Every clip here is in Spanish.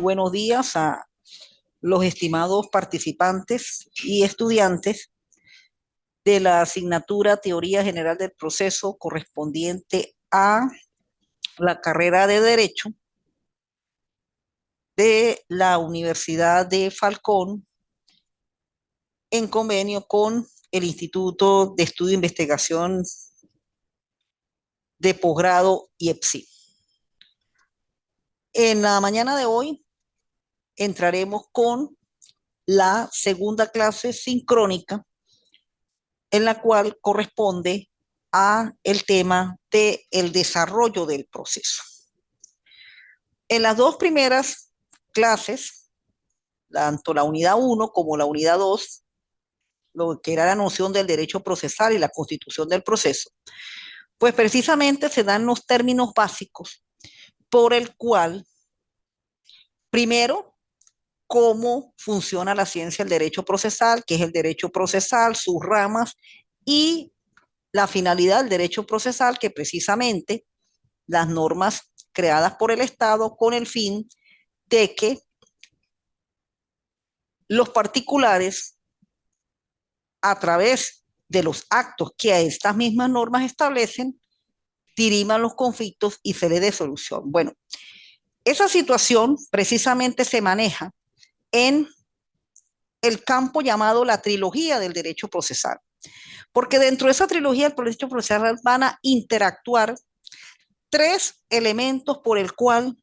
buenos días a los estimados participantes y estudiantes de la asignatura Teoría General del Proceso correspondiente a la carrera de Derecho de la Universidad de Falcón en convenio con el Instituto de Estudio e Investigación de Posgrado IEPSI. En la mañana de hoy entraremos con la segunda clase sincrónica, en la cual corresponde a el tema del desarrollo del proceso. En las dos primeras clases, tanto la unidad 1 como la unidad 2, lo que era la noción del derecho procesal y la constitución del proceso, pues precisamente se dan los términos básicos por el cual, primero, cómo funciona la ciencia del derecho procesal, qué es el derecho procesal, sus ramas y la finalidad del derecho procesal, que precisamente las normas creadas por el Estado con el fin de que los particulares, a través de los actos que a estas mismas normas establecen, diriman los conflictos y se le dé solución. Bueno, esa situación precisamente se maneja en el campo llamado la trilogía del derecho procesal, porque dentro de esa trilogía del derecho procesal van a interactuar tres elementos por el cual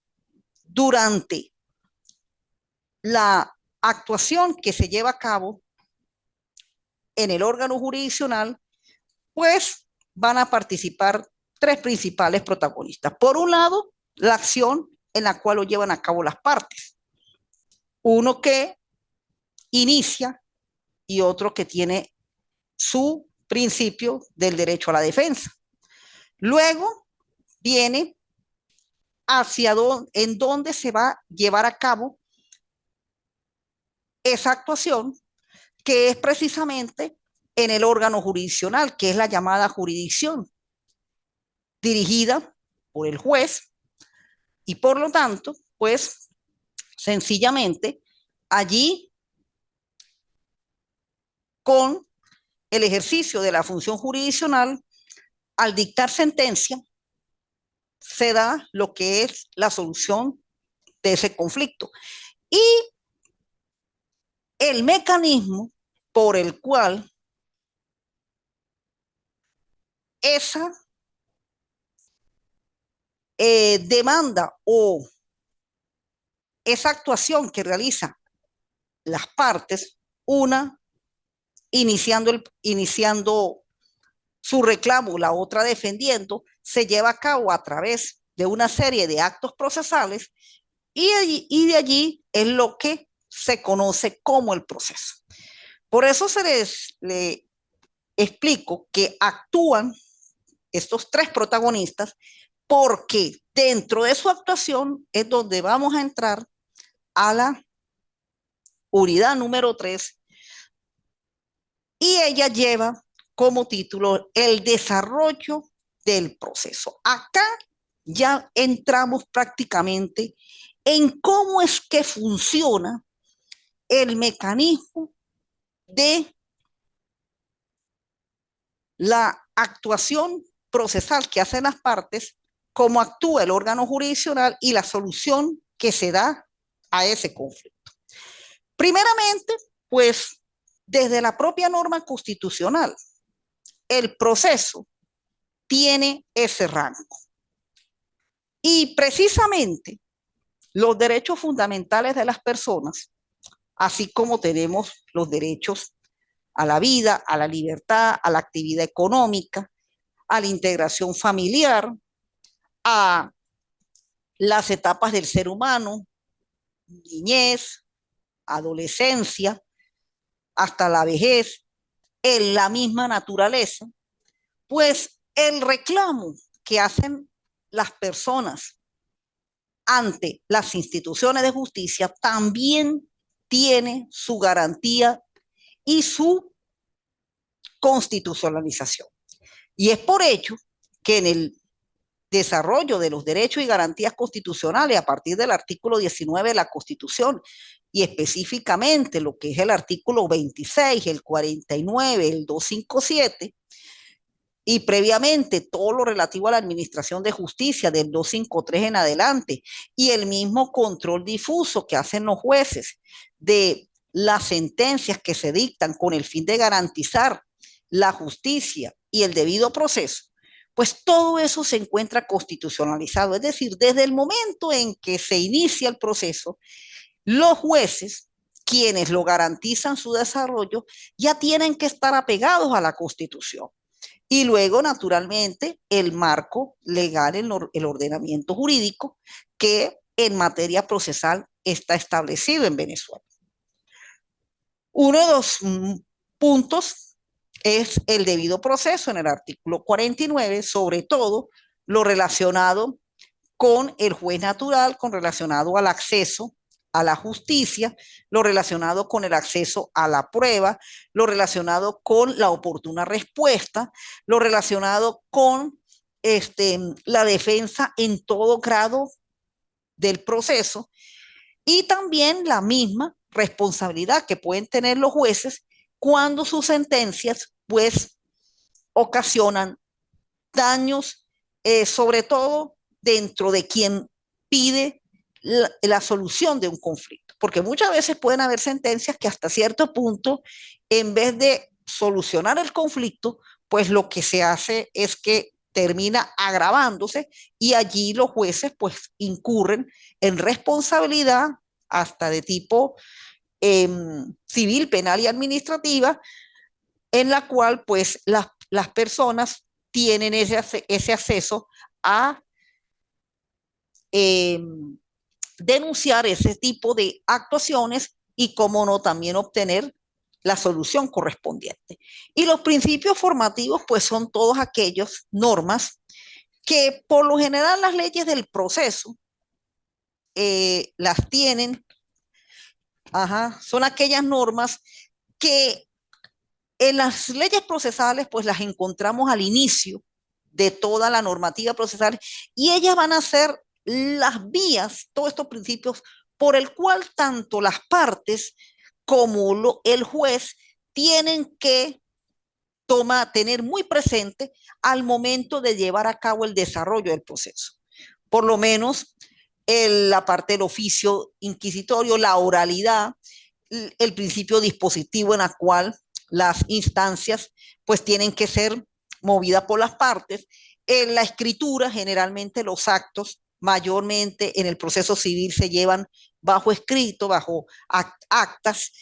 durante la actuación que se lleva a cabo en el órgano jurisdiccional, pues van a participar tres principales protagonistas. Por un lado, la acción en la cual lo llevan a cabo las partes. Uno que inicia y otro que tiene su principio del derecho a la defensa. Luego viene hacia en dónde se va a llevar a cabo esa actuación, que es precisamente en el órgano jurisdiccional, que es la llamada jurisdicción, dirigida por el juez y por lo tanto, pues sencillamente allí con el ejercicio de la función jurisdiccional, al dictar sentencia, se da lo que es la solución de ese conflicto. Y el mecanismo por el cual esa demanda o esa actuación que realizan las partes, una iniciando su reclamo, la otra defendiendo, se lleva a cabo a través de una serie de actos procesales y de allí es lo que se conoce como el proceso. Por eso le explico que actúan estos tres protagonistas porque dentro de su actuación es donde vamos a entrar a la unidad número 3 y ella lleva como título el desarrollo del proceso. Acá ya entramos prácticamente en cómo es que funciona el mecanismo de la actuación procesal que hacen las partes, cómo actúa el órgano jurisdiccional y la solución que se da a ese conflicto. Primeramente, pues desde la propia norma constitucional, el proceso tiene ese rango. Y precisamente los derechos fundamentales de las personas, así como tenemos los derechos a la vida, a la libertad, a la actividad económica, a la integración familiar, a las etapas del ser humano, niñez, adolescencia, hasta la vejez, en la misma naturaleza, pues el reclamo que hacen las personas ante las instituciones de justicia también tiene su garantía y su constitucionalización. Y es por ello que en el desarrollo de los derechos y garantías constitucionales a partir del artículo 19 de la Constitución y específicamente lo que es el artículo 26, el 49, el 257 y previamente todo lo relativo a la administración de justicia del 253 en adelante y el mismo control difuso que hacen los jueces de las sentencias que se dictan con el fin de garantizar la justicia y el debido proceso, pues todo eso se encuentra constitucionalizado. Es decir, desde el momento en que se inicia el proceso, los jueces, quienes lo garantizan su desarrollo, ya tienen que estar apegados a la Constitución. Y luego, naturalmente, el marco legal, el ordenamiento jurídico que en materia procesal está establecido en Venezuela. Uno de los puntos es el debido proceso en el artículo 49, sobre todo lo relacionado con el juez natural, con relacionado al acceso a la justicia, lo relacionado con el acceso a la prueba, lo relacionado con la oportuna respuesta, lo relacionado con la defensa en todo grado del proceso y también la misma responsabilidad que pueden tener los jueces cuando sus sentencias pues ocasionan daños, sobre todo dentro de quien pide la solución de un conflicto, porque muchas veces pueden haber sentencias que hasta cierto punto, en vez de solucionar el conflicto, pues lo que se hace es que termina agravándose y allí los jueces pues incurren en responsabilidad hasta de tipo civil, penal y administrativa, en la cual pues las personas tienen ese acceso a eh, denunciar ese tipo de actuaciones y, como no, también obtener la solución correspondiente. Y los principios formativos, pues son todas aquellas normas que por lo general las leyes del proceso las tienen, son aquellas normas que en las leyes procesales pues las encontramos al inicio de toda la normativa procesal y ellas van a ser las vías, todos estos principios por el cual tanto las partes como el juez tienen que tener muy presente al momento de llevar a cabo el desarrollo del proceso. Por lo menos la parte del oficio inquisitorio, la oralidad, el principio dispositivo en la cual las instancias pues tienen que ser movidas por las partes. En la escritura, generalmente los actos, mayormente en el proceso civil, se llevan bajo escrito, bajo actas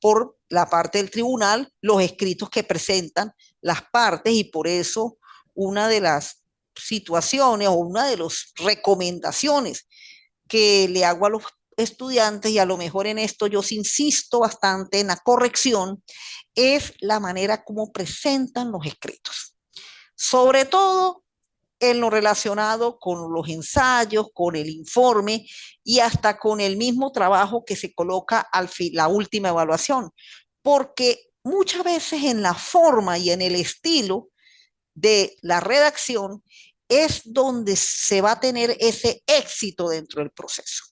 por la parte del tribunal, los escritos que presentan las partes, y por eso una de las situaciones o una de las recomendaciones que le hago a los estudiantes, y a lo mejor en esto yo insisto bastante en la corrección, es la manera como presentan los escritos. Sobre todo en lo relacionado con los ensayos, con el informe y hasta con el mismo trabajo que se coloca al fin, la última evaluación. Porque muchas veces en la forma y en el estilo de la redacción es donde se va a tener ese éxito dentro del proceso.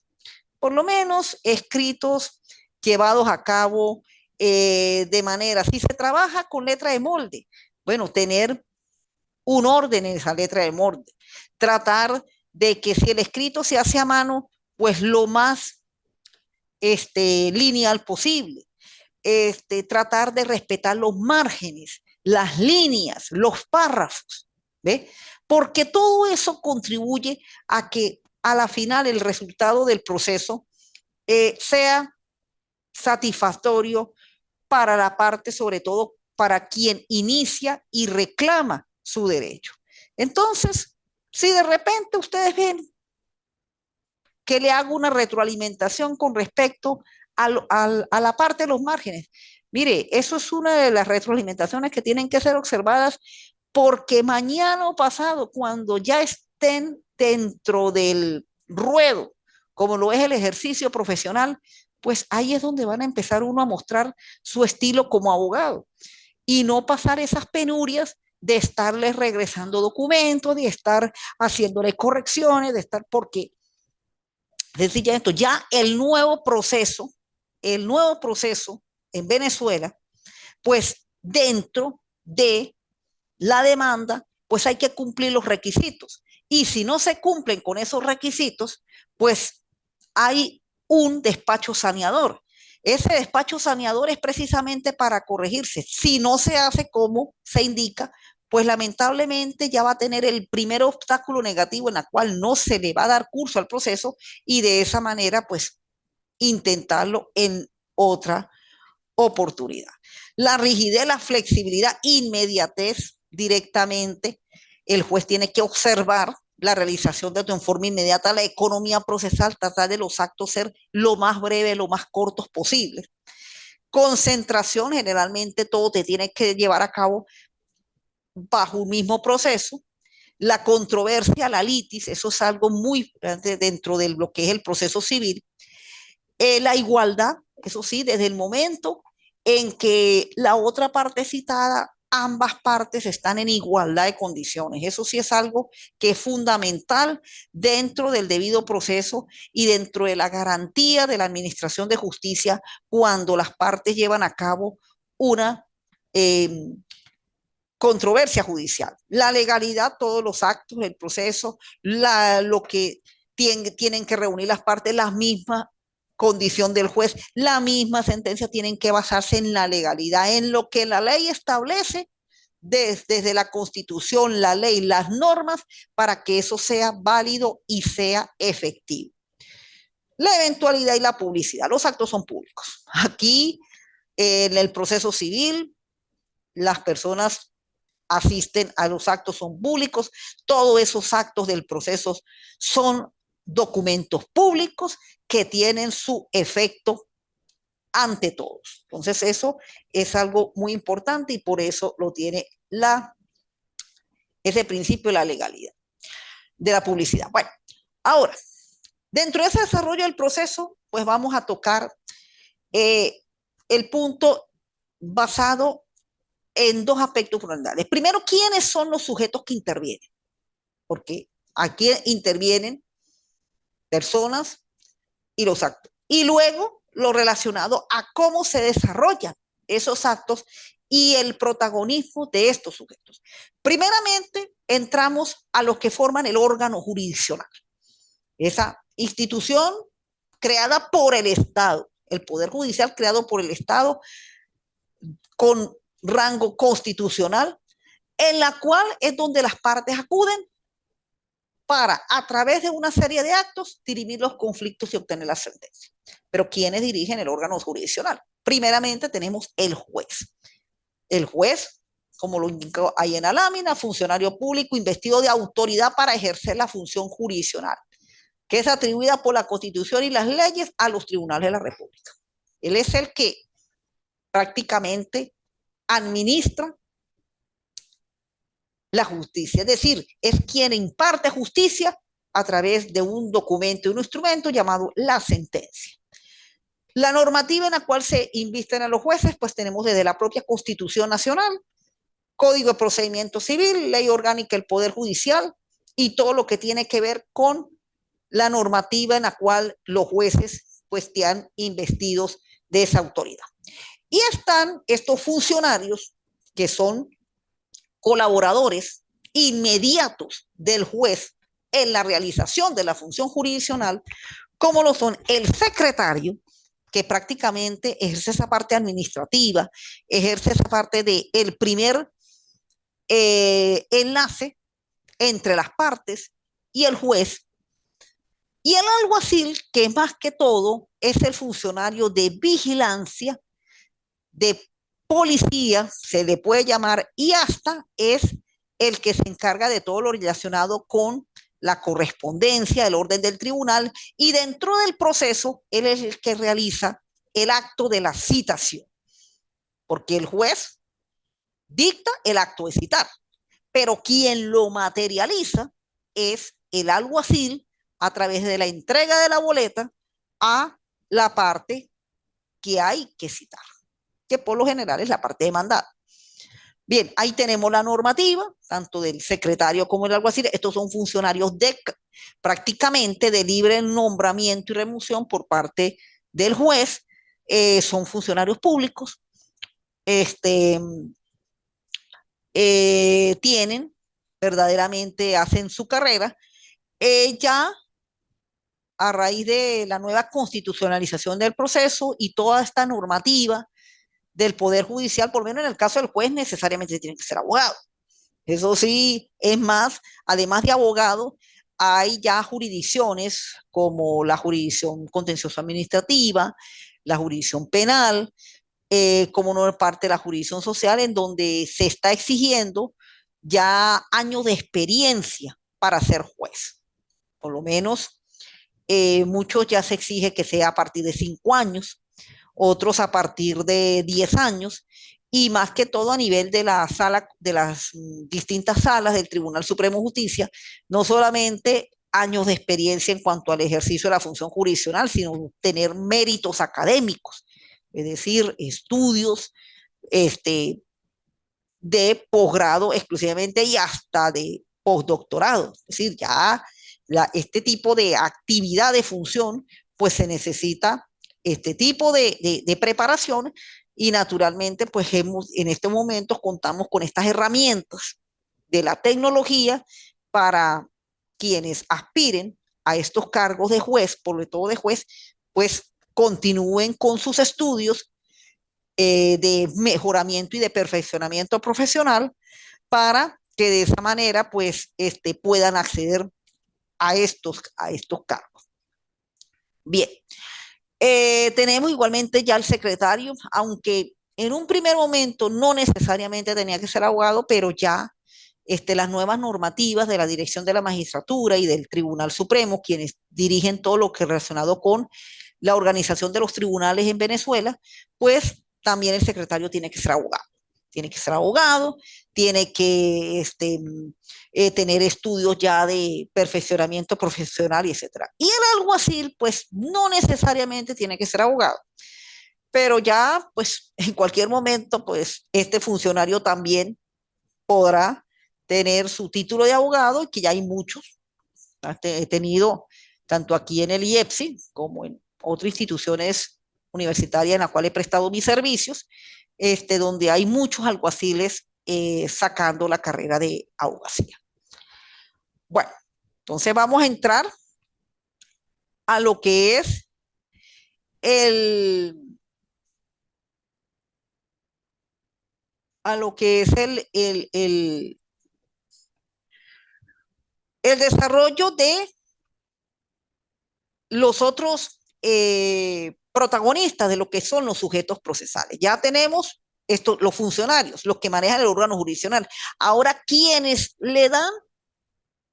Por lo menos escritos llevados a cabo de manera, si se trabaja con letra de molde, bueno, tener un orden en esa letra de molde, tratar de que si el escrito se hace a mano, pues lo más lineal posible, tratar de respetar los márgenes, las líneas, los párrafos, ¿ve? Porque todo eso contribuye a que a la final el resultado del proceso sea satisfactorio para la parte, sobre todo para quien inicia y reclama su derecho. Entonces, si de repente ustedes ven que le hago una retroalimentación con respecto a la parte de los márgenes, mire, eso es una de las retroalimentaciones que tienen que ser observadas, porque mañana o pasado, cuando ya estén dentro del ruedo, como lo es el ejercicio profesional, pues ahí es donde van a empezar uno a mostrar su estilo como abogado y no pasar esas penurias de estarles regresando documentos, de estar haciéndole correcciones, de estar, porque sencillamente ya el nuevo proceso en Venezuela, pues dentro de la demanda, pues hay que cumplir los requisitos. Y si no se cumplen con esos requisitos, pues hay un despacho saneador. Ese despacho saneador es precisamente para corregirse. Si no se hace como se indica, pues lamentablemente ya va a tener el primer obstáculo negativo en la cual no se le va a dar curso al proceso y de esa manera, pues intentarlo en otra oportunidad. La rigidez, la flexibilidad, inmediatez directamente. El juez tiene que observar la realización de tu forma inmediata, la economía procesal, tratar de los actos ser lo más breve, lo más cortos posible. Concentración, generalmente todo te tiene que llevar a cabo bajo un mismo proceso. La controversia, la litis, eso es algo muy dentro de lo que es el proceso civil. La igualdad, eso sí, desde el momento en que la otra parte citada, ambas partes están en igualdad de condiciones. Eso sí es algo que es fundamental dentro del debido proceso y dentro de la garantía de la administración de justicia cuando las partes llevan a cabo una eh, controversia judicial. La legalidad, todos los actos, el proceso, lo que tienen que reunir las partes, las mismas condición del juez, la misma sentencia tienen que basarse en la legalidad, en lo que la ley establece desde la Constitución, la ley, las normas, para que eso sea válido y sea efectivo. La eventualidad y la publicidad. Los actos son públicos. Aquí, en el proceso civil, las personas asisten a los actos, son públicos, todos esos actos del proceso son documentos públicos que tienen su efecto ante todos. Entonces eso es algo muy importante y por eso lo tiene ese principio de la legalidad, de la publicidad. Bueno, ahora, dentro de ese desarrollo del proceso, pues vamos a tocar el punto basado en dos aspectos fundamentales. Primero, ¿quiénes son los sujetos que intervienen? Porque aquí intervienen personas y los actos. Y luego lo relacionado a cómo se desarrollan esos actos y el protagonismo de estos sujetos. Primeramente, entramos a los que forman el órgano jurisdiccional. Esa institución creada por el Estado, el Poder Judicial creado por el Estado con rango constitucional, en la cual es donde las partes acuden para, a través de una serie de actos, dirimir los conflictos y obtener la sentencia. Pero ¿quiénes dirigen el órgano jurisdiccional? Primeramente tenemos el juez. El juez, como lo indicó ahí en la lámina, funcionario público investido de autoridad para ejercer la función jurisdiccional, que es atribuida por la Constitución y las leyes a los tribunales de la República. Él es el que prácticamente administra la justicia, es decir, es quien imparte justicia a través de un documento y un instrumento llamado la sentencia. La normativa en la cual se invisten a los jueces, pues tenemos desde la propia Constitución Nacional, Código de Procedimiento Civil, Ley Orgánica del Poder Judicial y todo lo que tiene que ver con la normativa en la cual los jueces pues están investidos de esa autoridad. Y están estos funcionarios que son colaboradores inmediatos del juez en la realización de la función jurisdiccional, como lo son el secretario, que prácticamente ejerce esa parte administrativa, ejerce esa parte del primer enlace entre las partes y el juez, y el alguacil, que más que todo es el funcionario de vigilancia, de policía, se le puede llamar, y hasta es el que se encarga de todo lo relacionado con la correspondencia, el orden del tribunal, y dentro del proceso, él es el que realiza el acto de la citación, porque el juez dicta el acto de citar, pero quien lo materializa es el alguacil a través de la entrega de la boleta a la parte que hay que citar, que por lo general es la parte demandada. Bien, ahí tenemos la normativa, tanto del secretario como del alguacil. Estos son funcionarios prácticamente de libre nombramiento y remoción por parte del juez. Son funcionarios públicos. Este, Tienen, verdaderamente hacen su carrera. Ya a raíz de la nueva constitucionalización del proceso y toda esta normativa del Poder Judicial, por lo menos en el caso del juez, necesariamente tiene que ser abogado. Eso sí, es más, además de abogado, hay ya jurisdicciones como la jurisdicción contencioso administrativa, la jurisdicción penal, como no parte de la jurisdicción social, en donde se está exigiendo ya años de experiencia para ser juez. Por lo menos muchos ya se exige que sea a partir de 5 años, otros a partir de 10 años, y más que todo a nivel de la sala, de las distintas salas del Tribunal Supremo de Justicia, no solamente años de experiencia en cuanto al ejercicio de la función jurisdiccional, sino tener méritos académicos, es decir, estudios de posgrado exclusivamente y hasta de postdoctorado. Es decir, ya este tipo de actividad de función, pues se necesita este tipo de preparación y naturalmente, pues en este momento contamos con estas herramientas de la tecnología para quienes aspiren a estos cargos de juez, por todo de juez, pues continúen con sus estudios de mejoramiento y de perfeccionamiento profesional para que de esa manera pues puedan acceder a estos cargos. Bien, tenemos igualmente ya el secretario, aunque en un primer momento no necesariamente tenía que ser abogado, pero ya las nuevas normativas de la Dirección de la Magistratura y del Tribunal Supremo, quienes dirigen todo lo que es relacionado con la organización de los tribunales en Venezuela, pues también el secretario tiene que ser abogado. Tiene que ser abogado, tiene que tener estudios ya de perfeccionamiento profesional y etcétera. Y el alguacil, pues no necesariamente tiene que ser abogado, pero ya, pues en cualquier momento, pues este funcionario también podrá tener su título de abogado, que ya hay muchos. He tenido tanto aquí en el IEPSI como en otras instituciones universitarias en las cuales he prestado mis servicios, donde hay muchos alguaciles sacando la carrera de abogacía. Bueno, entonces vamos a entrar a lo que es el, a lo que es el desarrollo de los otros protagonistas de lo que son los sujetos procesales. Ya tenemos los funcionarios, los que manejan el órgano jurisdiccional. Ahora, quienes le dan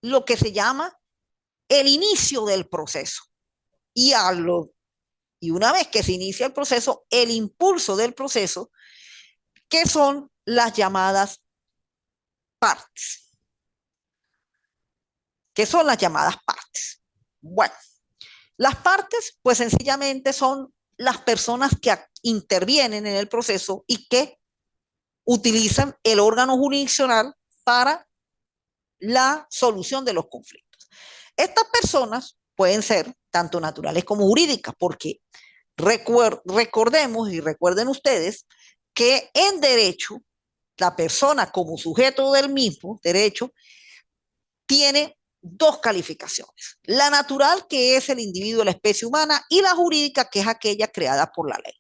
lo que se llama el inicio del proceso. Y, y una vez que se inicia el proceso, el impulso del proceso, que son las llamadas partes. ¿Qué son las llamadas partes? Bueno, las partes, pues sencillamente son las personas que intervienen en el proceso y que utilizan el órgano jurisdiccional para la solución de los conflictos. Estas personas pueden ser tanto naturales como jurídicas, porque recordemos y recuerden ustedes que en derecho, la persona como sujeto del mismo derecho tiene dos calificaciones. La natural, que es el individuo de la especie humana, y la jurídica, que es aquella creada por la ley,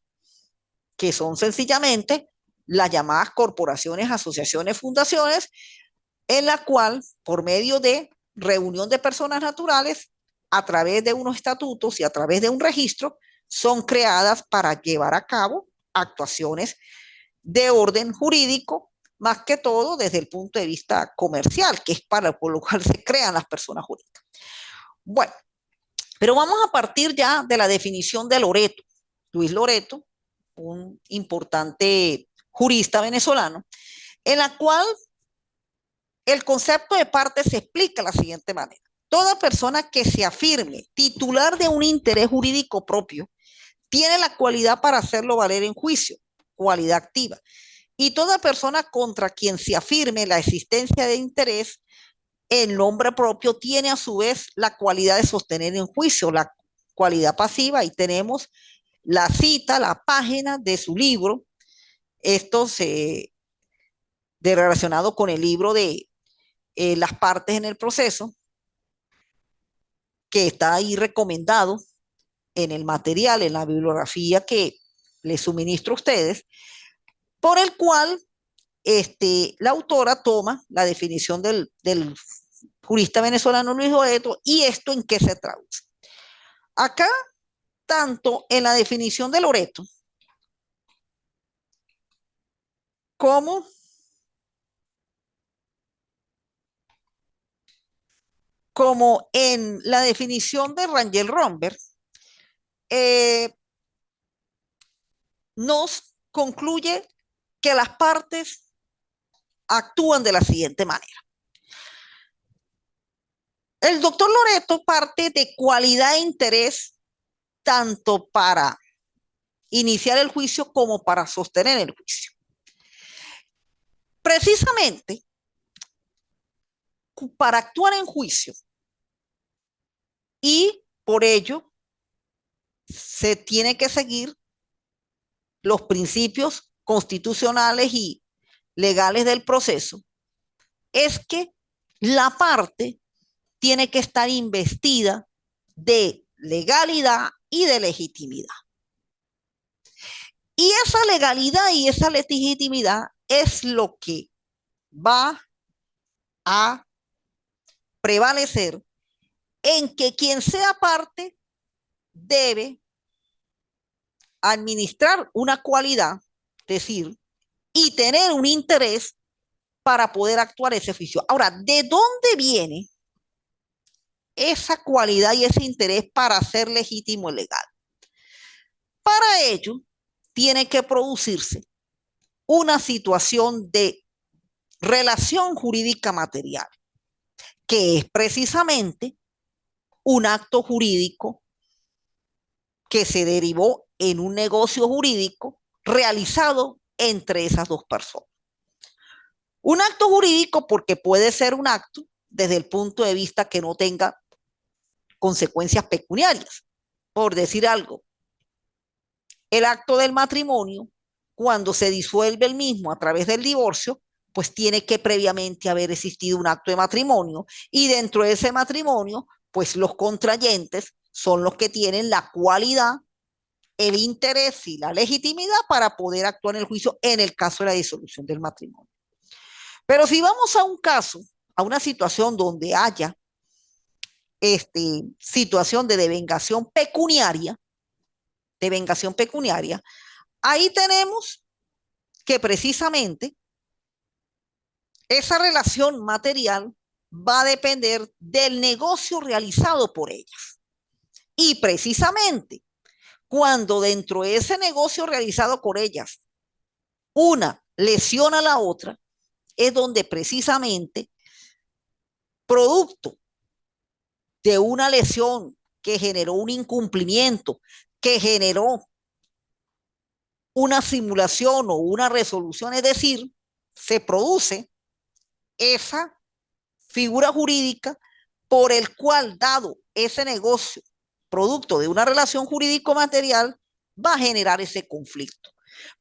que son sencillamente las llamadas corporaciones, asociaciones, fundaciones, en la cual, por medio de reunión de personas naturales, a través de unos estatutos y a través de un registro, son creadas para llevar a cabo actuaciones de orden jurídico, más que todo desde el punto de vista comercial, que es para lo cual se crean las personas jurídicas. Bueno, pero vamos a partir ya de la definición de Loreto. Luis Loreto, un importante jurista venezolano, en la cual el concepto de parte se explica de la siguiente manera. Toda persona que se afirme titular de un interés jurídico propio tiene la cualidad para hacerlo valer en juicio, cualidad activa, y toda persona contra quien se afirme la existencia de interés en nombre propio tiene a su vez la cualidad de sostener en juicio, la cualidad pasiva. Y tenemos la cita, la página de su libro, esto se de relacionado con el libro de las partes en el proceso, que está ahí recomendado en el material, en la bibliografía que les suministro a ustedes, por el cual la autora toma la definición del jurista venezolano Luis Loreto. ¿Y esto en qué se traduce? Acá, tanto en la definición de Loreto como en la definición de Rangel Romberg, eh, nos concluye que las partes actúan de la siguiente manera. El doctor Loreto parte de cualidad e interés tanto para iniciar el juicio como para sostener el juicio. Precisamente, para actuar en juicio, y por ello se tiene que seguir los principios constitucionales y legales del proceso, es que la parte tiene que estar investida de legalidad y de legitimidad. Y esa legalidad y esa legitimidad es lo que va a prevalecer en que quien sea parte debe administrar una cualidad, es decir, y tener un interés para poder actuar ese oficio. Ahora, ¿de dónde viene esa cualidad y ese interés para ser legítimo y legal? Para ello, tiene que producirse una situación de relación jurídica material, que es precisamente un acto jurídico que se derivó en un negocio jurídico realizado entre esas dos personas. Un acto jurídico porque puede ser un acto desde el punto de vista que no tenga consecuencias pecuniarias. Por decir algo, el acto del matrimonio, cuando se disuelve el mismo a través del divorcio, pues tiene que previamente haber existido un acto de matrimonio, y dentro de ese matrimonio, pues los contrayentes son los que tienen la cualidad, el interés y la legitimidad para poder actuar en el juicio en el caso de la disolución del matrimonio. Pero si vamos a un caso, a una situación donde haya situación de devengación pecuniaria, ahí tenemos que precisamente esa relación material va a depender del negocio realizado por ellas. Y precisamente cuando dentro de ese negocio realizado por ellas una lesiona a la otra, es donde precisamente, producto de una lesión que generó un incumplimiento, que generó una simulación o una resolución, es decir, se produce esa figura jurídica por el cual, dado ese negocio, producto de una relación jurídico-material, va a generar ese conflicto.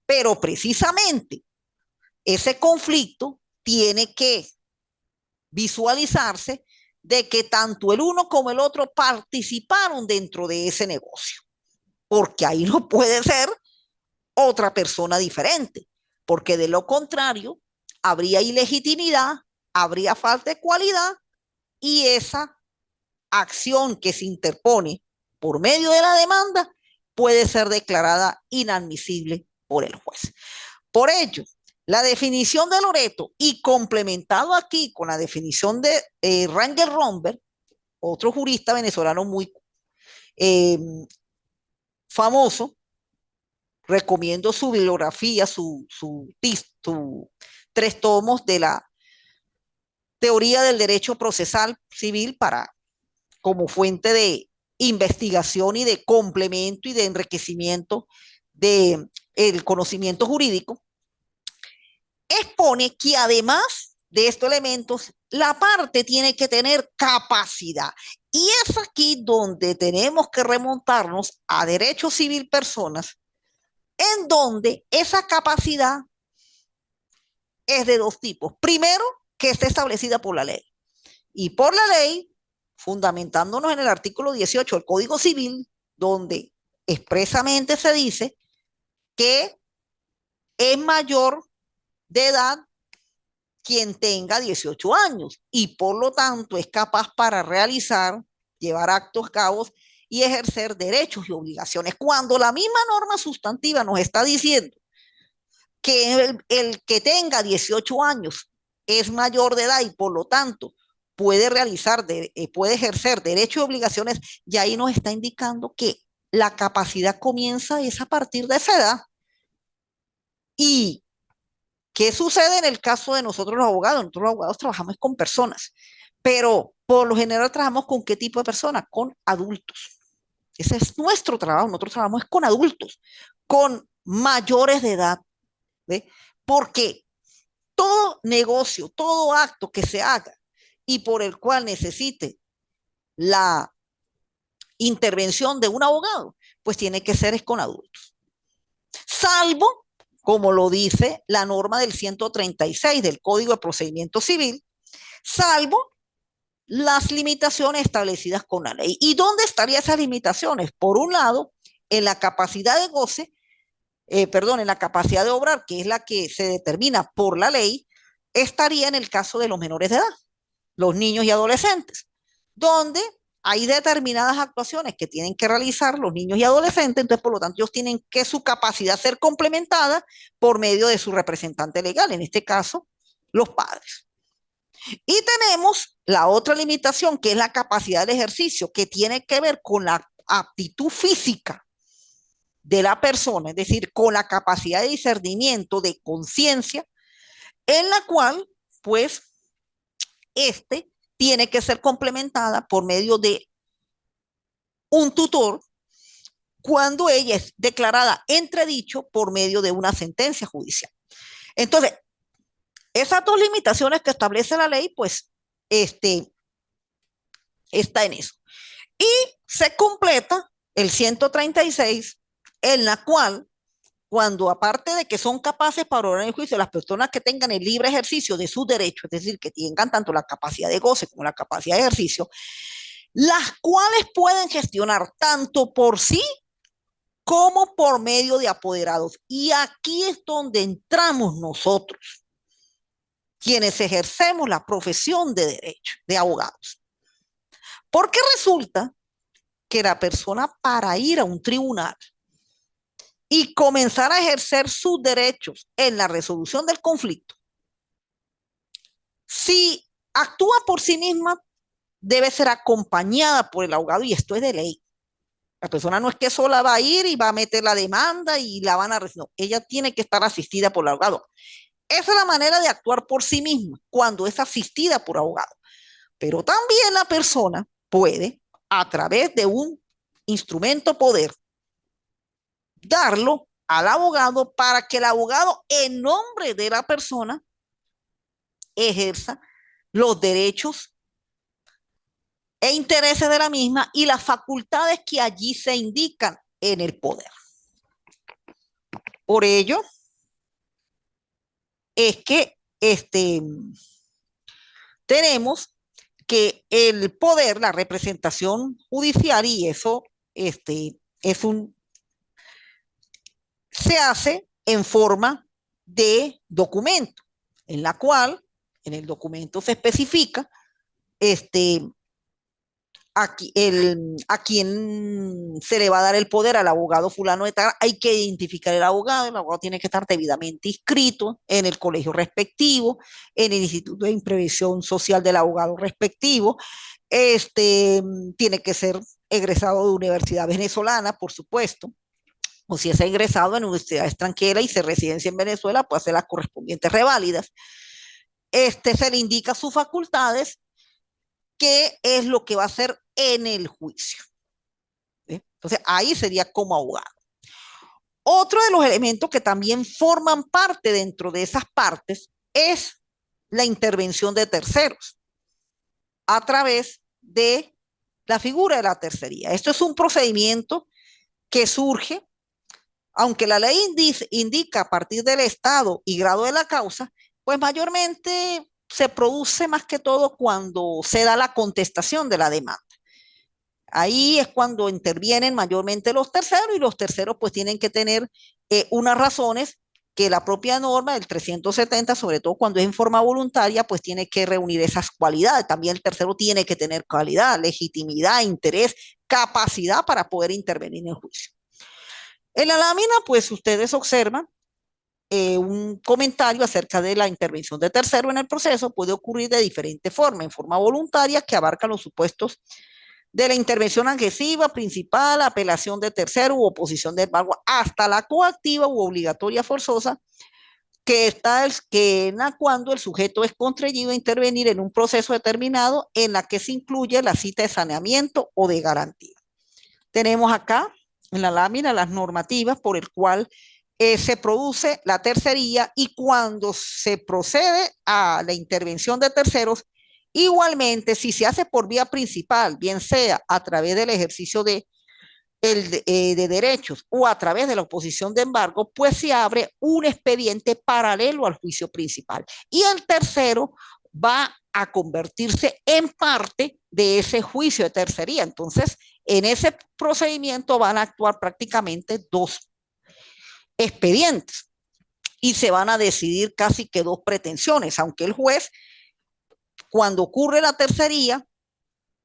Pero precisamente ese conflicto tiene que visualizarse de que tanto el uno como el otro participaron dentro de ese negocio, porque ahí no puede ser otra persona diferente, porque de lo contrario habría ilegitimidad, habría falta de cualidad, y esa acción que se interpone por medio de la demanda puede ser declarada inadmisible por el juez. Por ello, la definición de Loreto, y complementado aquí con la definición de Rangel Romberg, otro jurista venezolano muy famoso, recomiendo su bibliografía, su 3 tomos de la teoría del derecho procesal civil para como fuente de investigación y de complemento y de enriquecimiento del conocimiento jurídico. pone que además de estos elementos, la parte tiene que tener capacidad. Y es aquí donde tenemos que remontarnos a derecho civil personas, en donde esa capacidad es de dos tipos. Primero, que esté establecida por la ley. Y por la ley, fundamentándonos en el artículo 18 del Código Civil, donde expresamente se dice que es mayor de edad quien tenga 18 años y por lo tanto es capaz para realizar, llevar actos a cabo y ejercer derechos y obligaciones. Cuando la misma norma sustantiva nos está diciendo que el que tenga 18 años es mayor de edad y por lo tanto puede realizar, puede ejercer derechos y obligaciones, y ahí nos está indicando que la capacidad comienza es a partir de esa edad. ¿Y qué sucede en el caso de nosotros los abogados? Nosotros los abogados trabajamos con personas, pero por lo general trabajamos con qué tipo de personas? Con adultos. Ese es nuestro trabajo. Nosotros trabajamos con adultos, con mayores de edad. ¿Ve? Porque todo negocio, todo acto que se haga y por el cual necesite la intervención de un abogado, pues tiene que ser con adultos. Salvo, como lo dice la norma del 136 del Código de Procedimiento Civil, salvo las limitaciones establecidas con la ley. ¿Y dónde estarían esas limitaciones? Por un lado, en la capacidad de goce, en la capacidad de obrar, que es la que se determina por la ley, estaría en el caso de los menores de edad, los niños y adolescentes, donde hay determinadas actuaciones que tienen que realizar los niños y adolescentes, entonces por lo tanto ellos tienen que su capacidad ser complementada por medio de su representante legal, en este caso los padres. Y tenemos la otra limitación, que es la capacidad del ejercicio, que tiene que ver con la aptitud física de la persona, es decir, con la capacidad de discernimiento, de conciencia, en la cual, pues, tiene que ser complementada por medio de un tutor cuando ella es declarada entredicho por medio de una sentencia judicial. Entonces, esas dos limitaciones que establece la ley, pues, está en eso. Y se completa el 136, en la cual, cuando aparte de que son capaces para orar en el juicio, las personas que tengan el libre ejercicio de sus derechos, es decir, que tengan tanto la capacidad de goce como la capacidad de ejercicio, las cuales pueden gestionar tanto por sí como por medio de apoderados. Y aquí es donde entramos nosotros, quienes ejercemos la profesión de derecho, de abogados. Porque resulta que la persona, para ir a un tribunal y comenzar a ejercer sus derechos en la resolución del conflicto, si actúa por sí misma, debe ser acompañada por el abogado, y esto es de ley. La persona no es que sola va a ir y va a meter la demanda y la van a recibir. No, ella tiene que estar asistida por el abogado. Esa es la manera de actuar por sí misma, cuando es asistida por abogado. Pero también la persona puede, a través de un instrumento poder, darlo al abogado para que el abogado, en nombre de la persona, ejerza los derechos e intereses de la misma y las facultades que allí se indican en el poder. Por ello, es que tenemos que el poder, la representación judicial, y eso se hace en forma de documento, en la cual, en el documento se especifica a quién se le va a dar el poder, al abogado fulano de tal. Hay que identificar el abogado tiene que estar debidamente inscrito en el colegio respectivo, en el Instituto de Previsión Social del abogado respectivo, tiene que ser egresado de universidad venezolana, por supuesto, o si es egresado en universidad extranjera y se residencia en Venezuela, puede hacer las correspondientes reválidas. Se le indica sus facultades, qué es lo que va a hacer en el juicio. ¿Sí? Entonces, ahí sería como abogado. Otro de los elementos que también forman parte dentro de esas partes es la intervención de terceros a través de la figura de la tercería. Esto es un procedimiento que surge, aunque la ley indica a partir del estado y grado de la causa, pues mayormente se produce más que todo cuando se da la contestación de la demanda. Ahí es cuando intervienen mayormente los terceros y los terceros pues tienen que tener unas razones que la propia norma del 370, sobre todo cuando es en forma voluntaria, pues tiene que reunir esas cualidades. También el tercero tiene que tener calidad, legitimidad, interés, capacidad para poder intervenir en el juicio. En la lámina, pues ustedes observan un comentario acerca de la intervención de tercero en el proceso. Puede ocurrir de diferente forma, en forma voluntaria, que abarca los supuestos de la intervención agresiva, principal, apelación de tercero u oposición de embargo, hasta la coactiva u obligatoria forzosa, que está cuando el sujeto es contraído a intervenir en un proceso determinado en la que se incluye la cita de saneamiento o de garantía. Tenemos acá en la lámina las normativas por el cual se produce la tercería, y cuando se procede a la intervención de terceros, igualmente, si se hace por vía principal, bien sea a través del ejercicio de derechos o a través de la oposición de embargo, pues se abre un expediente paralelo al juicio principal. Y el tercero va a convertirse en parte de ese juicio de tercería. Entonces, en ese procedimiento van a actuar prácticamente dos expedientes y se van a decidir casi que dos pretensiones, aunque el juez, cuando ocurre la tercería,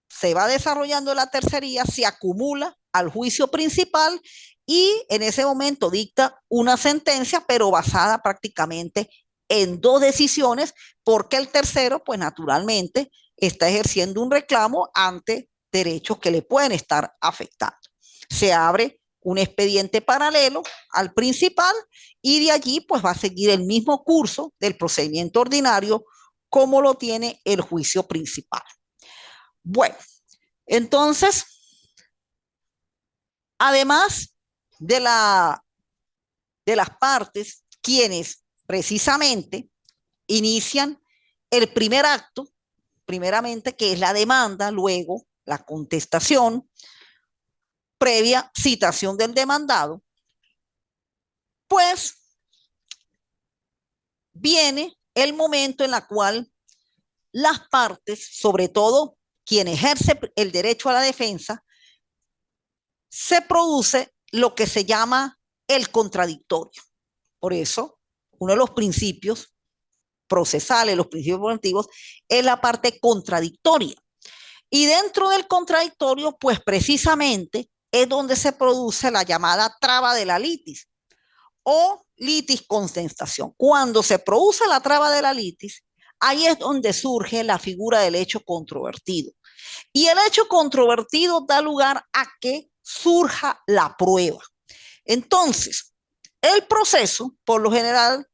se va desarrollando la tercería, se acumula al juicio principal y en ese momento dicta una sentencia, pero basada prácticamente en dos decisiones, porque el tercero, pues naturalmente, está ejerciendo un reclamo ante derechos que le pueden estar afectando. Se abre un expediente paralelo al principal y de allí pues va a seguir el mismo curso del procedimiento ordinario como lo tiene el juicio principal. Bueno, entonces, además de las partes, quienes precisamente inician el primer acto, primeramente, que es la demanda, luego la contestación, previa citación del demandado, pues viene el momento en el cual las partes, sobre todo quien ejerce el derecho a la defensa, se produce lo que se llama el contradictorio. Por eso, uno de los principios procesales, los principios preventivos, es la parte contradictoria. Y dentro del contradictorio, pues precisamente es donde se produce la llamada traba de la litis o litis contestación. Cuando se produce la traba de la litis, ahí es donde surge la figura del hecho controvertido. Y el hecho controvertido da lugar a que surja la prueba. Entonces, el proceso, por lo general,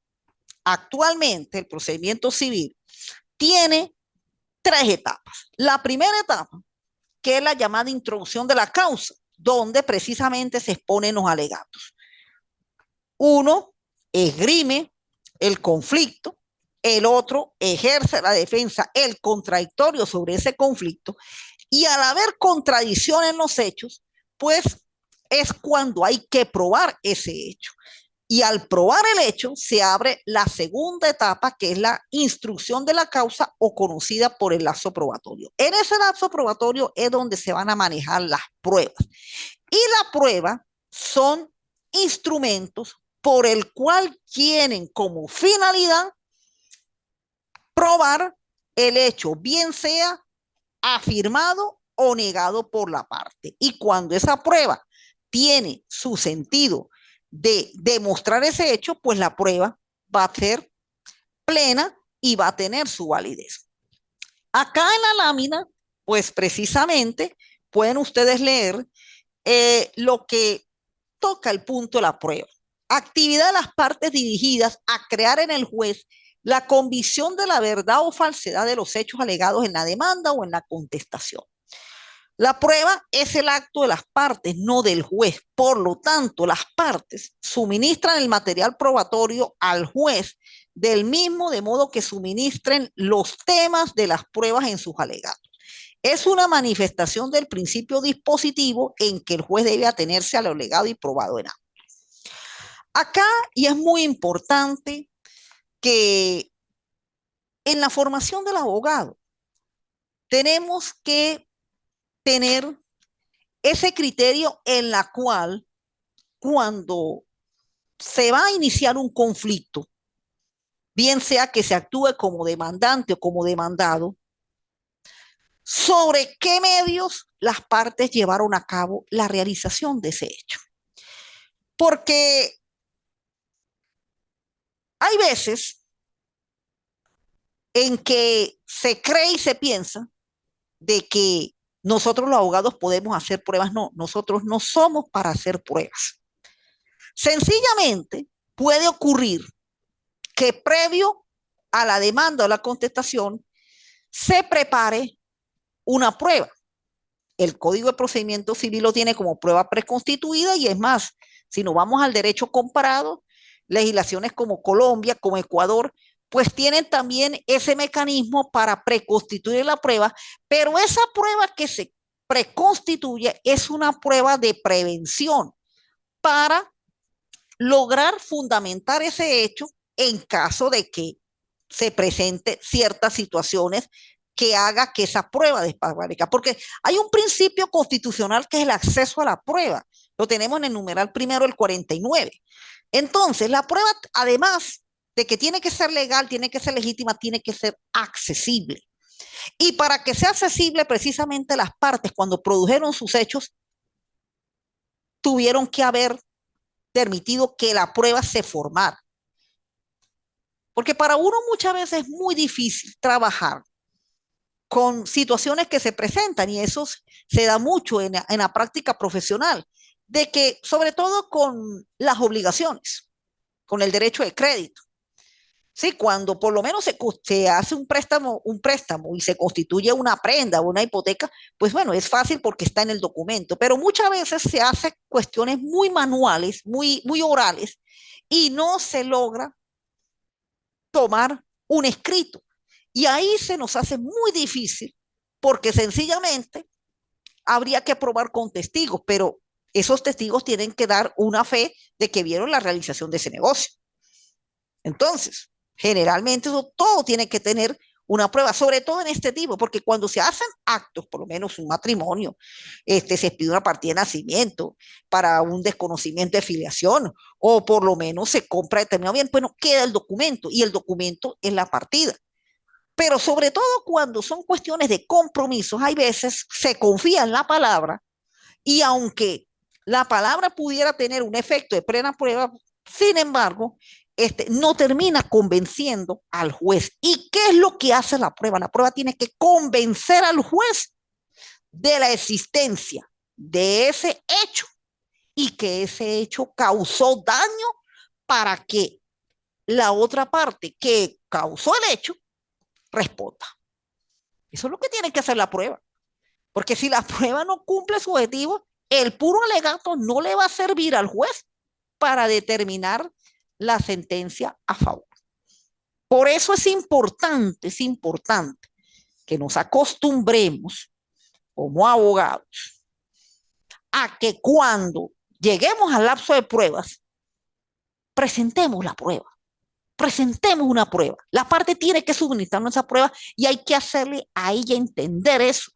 actualmente, el procedimiento civil, tiene tres etapas. La primera etapa, que es la llamada introducción de la causa, donde precisamente se exponen los alegatos. Uno esgrime el conflicto, el otro ejerce la defensa, el contradictorio sobre ese conflicto, y al haber contradicción en los hechos, pues es cuando hay que probar ese hecho. Y al probar el hecho, se abre la segunda etapa, que es la instrucción de la causa o conocida por el lapso probatorio. En ese lapso probatorio es donde se van a manejar las pruebas. Y la prueba son instrumentos por el cual tienen como finalidad probar el hecho, bien sea afirmado o negado por la parte. Y cuando esa prueba tiene su sentido de demostrar ese hecho, pues la prueba va a ser plena y va a tener su validez. Acá en la lámina, pues precisamente pueden ustedes leer lo que toca el punto de la prueba. Actividad de las partes dirigidas a crear en el juez la convicción de la verdad o falsedad de los hechos alegados en la demanda o en la contestación. La prueba es el acto de las partes, no del juez. Por lo tanto, las partes suministran el material probatorio al juez del mismo, de modo que suministren los temas de las pruebas en sus alegatos. Es una manifestación del principio dispositivo en que el juez debe atenerse a lo alegado y probado en ambos. Acá, y es muy importante que en la formación del abogado tenemos que tener ese criterio en la cual cuando se va a iniciar un conflicto, bien sea que se actúe como demandante o como demandado, sobre qué medios las partes llevaron a cabo la realización de ese hecho. Porque hay veces en que se cree y se piensa de que nosotros los abogados podemos hacer pruebas. No, nosotros no somos para hacer pruebas. Sencillamente puede ocurrir que previo a la demanda o la contestación se prepare una prueba. El Código de Procedimiento Civil lo tiene como prueba preconstituida y es más, si nos vamos al derecho comparado, legislaciones como Colombia, como Ecuador, pues tienen también ese mecanismo para preconstituir la prueba, pero esa prueba que se preconstituye es una prueba de prevención para lograr fundamentar ese hecho en caso de que se presente ciertas situaciones que haga que esa prueba desparezca. Porque hay un principio constitucional que es el acceso a la prueba. Lo tenemos en el numeral primero, el 49. Entonces, la prueba, además de que tiene que ser legal, tiene que ser legítima, tiene que ser accesible. Y para que sea accesible, precisamente las partes, cuando produjeron sus hechos, tuvieron que haber permitido que la prueba se formara. Porque para uno muchas veces es muy difícil trabajar con situaciones que se presentan y eso se da mucho en la práctica profesional, de que sobre todo con las obligaciones, con el derecho de crédito. Sí, cuando por lo menos se hace un préstamo y se constituye una prenda o una hipoteca, pues bueno, es fácil porque está en el documento, pero muchas veces se hace cuestiones muy manuales, muy orales, y no se logra tomar un escrito. Y ahí se nos hace muy difícil porque sencillamente habría que probar con testigos, pero esos testigos tienen que dar una fe de que vieron la realización de ese negocio. Entonces, generalmente eso todo tiene que tener una prueba, sobre todo en este tipo, porque cuando se hacen actos, por lo menos un matrimonio, se pide una partida de nacimiento para un desconocimiento de filiación, o por lo menos se compra determinado bien, pues no queda el documento, y el documento es la partida. Pero sobre todo cuando son cuestiones de compromisos, hay veces se confía en la palabra, y aunque la palabra pudiera tener un efecto de plena prueba, sin embargo, no termina convenciendo al juez. ¿Y qué es lo que hace la prueba? La prueba tiene que convencer al juez de la existencia de ese hecho y que ese hecho causó daño para que la otra parte que causó el hecho responda. Eso es lo que tiene que hacer la prueba. Porque si la prueba no cumple su objetivo, el puro alegato no le va a servir al juez para determinar la sentencia a favor. Por eso es importante que nos acostumbremos como abogados a que cuando lleguemos al lapso de pruebas, presentemos la prueba, presentemos una prueba. La parte tiene que suministrarnos esa prueba y hay que hacerle a ella entender eso.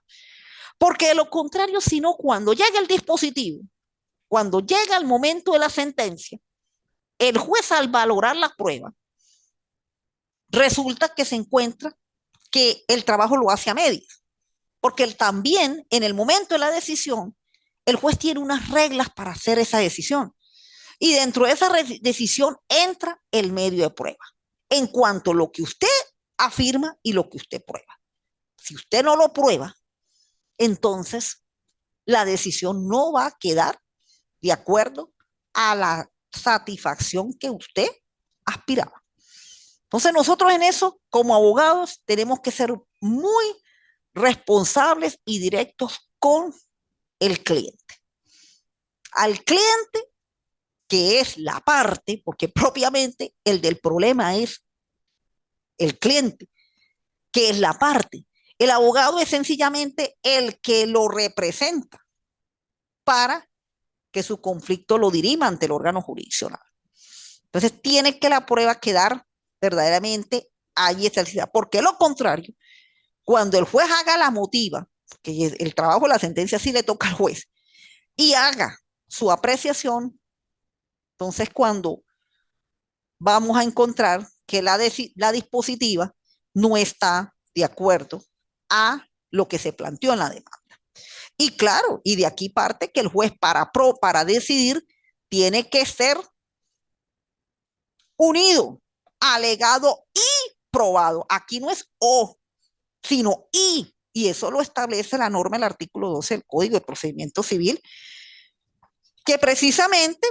Porque de lo contrario, si no, cuando llega el dispositivo, cuando llega el momento de la sentencia, el juez al valorar la prueba, resulta que se encuentra que el trabajo lo hace a medias, porque él también en el momento de la decisión, el juez tiene unas reglas para hacer esa decisión. Y dentro de esa decisión entra el medio de prueba, en cuanto a lo que usted afirma y lo que usted prueba. Si usted no lo prueba, entonces la decisión no va a quedar de acuerdo a la satisfacción que usted aspiraba. Entonces nosotros en eso, como abogados, tenemos que ser muy responsables y directos con el cliente. Al cliente, que es la parte, porque propiamente el del problema es el cliente, que es la parte. El abogado es sencillamente el que lo representa para que su conflicto lo dirima ante el órgano jurisdiccional. Entonces, tiene que la prueba quedar verdaderamente ahí establecida, porque lo contrario, cuando el juez haga la motiva, que el trabajo de la sentencia sí le toca al juez, y haga su apreciación, entonces cuando vamos a encontrar que la dispositiva no está de acuerdo a lo que se planteó en la demanda. Y claro, y de aquí parte que el juez para decidir tiene que ser unido, alegado y probado. Aquí no es o, sino y eso lo establece la norma del artículo 12 del Código de Procedimiento Civil, que precisamente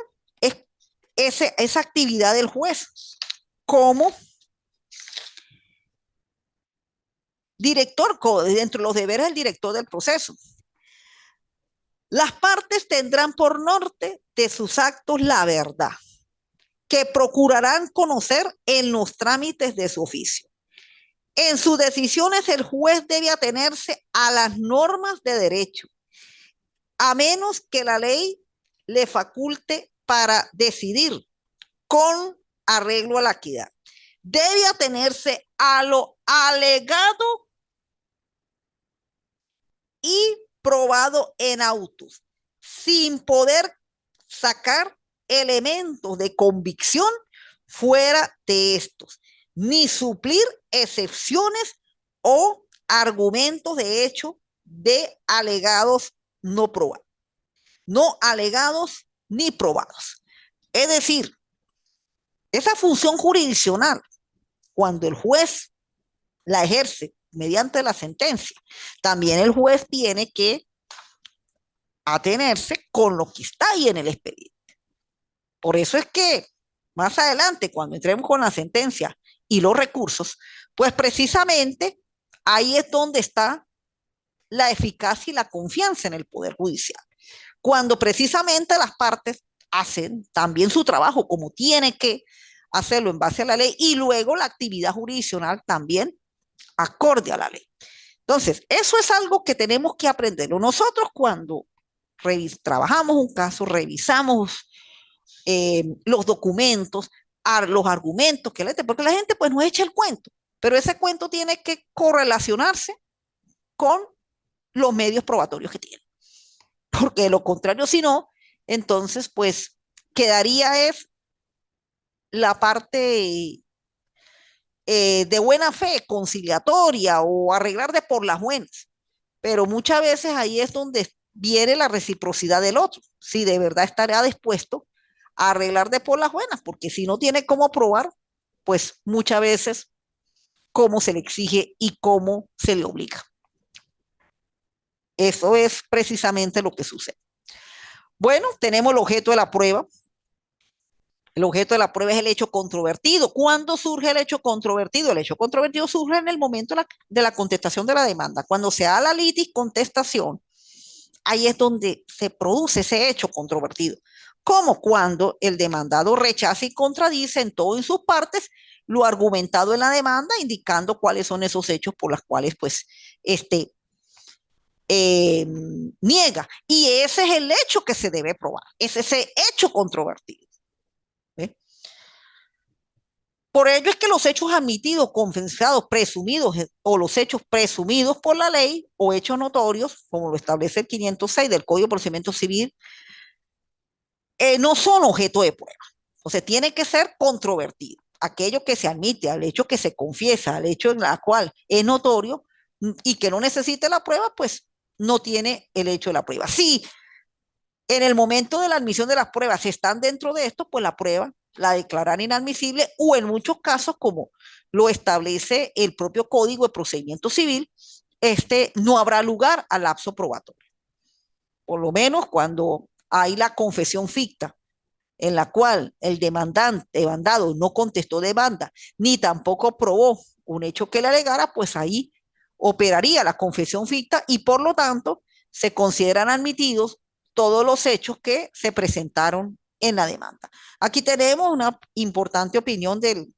es esa actividad del juez como director, dentro de los deberes del director del proceso. Las partes tendrán por norte de sus actos la verdad, que procurarán conocer en los trámites de su oficio. En sus decisiones el juez debe atenerse a las normas de derecho, a menos que la ley le faculte para decidir con arreglo a la equidad. Debe atenerse a lo alegado y probado en autos, sin poder sacar elementos de convicción fuera de estos, ni suplir excepciones o argumentos de hecho de alegados no probados, no alegados ni probados. Es decir, esa función jurisdiccional, cuando el juez la ejerce mediante la sentencia, también el juez tiene que atenerse con lo que está ahí en el expediente. Por eso es que más adelante, cuando entremos con la sentencia y los recursos, pues precisamente ahí es donde está la eficacia y la confianza en el Poder Judicial. Cuando precisamente las partes hacen también su trabajo como tiene que hacerlo en base a la ley y luego la actividad jurisdiccional también acorde a la ley. Entonces, eso es algo que tenemos que aprenderlo. Nosotros cuando trabajamos un caso, revisamos los documentos, los argumentos que le den, porque la gente pues no echa el cuento, pero ese cuento tiene que correlacionarse con los medios probatorios que tiene, porque de lo contrario, si no, entonces pues quedaría es la parte de buena fe, conciliatoria o arreglar de por las buenas, pero muchas veces ahí es donde viene la reciprocidad del otro, si de verdad estará dispuesto a arreglar de por las buenas, porque si no tiene cómo probar, pues muchas veces cómo se le exige y cómo se le obliga. Eso es precisamente lo que sucede. Bueno, tenemos el objeto de la prueba. El objeto de la prueba es el hecho controvertido. ¿Cuándo surge el hecho controvertido? El hecho controvertido surge en el momento de la contestación de la demanda. Cuando se da la litis contestación, ahí es donde se produce ese hecho controvertido. Como cuando el demandado rechaza y contradice en todo en sus partes lo argumentado en la demanda, indicando cuáles son esos hechos por los cuales, pues, niega. Y ese es el hecho que se debe probar. Es ese hecho controvertido. ¿Ve? Por ello es que los hechos admitidos, confesados, presumidos o los hechos presumidos por la ley o hechos notorios, como lo establece el 506 del Código de Procedimiento Civil, no son objeto de prueba. O sea, tiene que ser controvertido. Aquello que se admite, al hecho que se confiesa, al hecho en la cual es notorio y que no necesite la prueba, pues no tiene el hecho de la prueba. Si en el momento de la admisión de las pruebas están dentro de esto, pues la prueba la declaran inadmisible o en muchos casos, como lo establece el propio Código de Procedimiento Civil, no habrá lugar al lapso probatorio. Por lo menos cuando hay la confesión ficta en la cual el demandado no contestó demanda ni tampoco probó un hecho que le alegara, pues ahí operaría la confesión ficta y por lo tanto se consideran admitidos todos los hechos que se presentaron en la demanda. Aquí tenemos una importante opinión del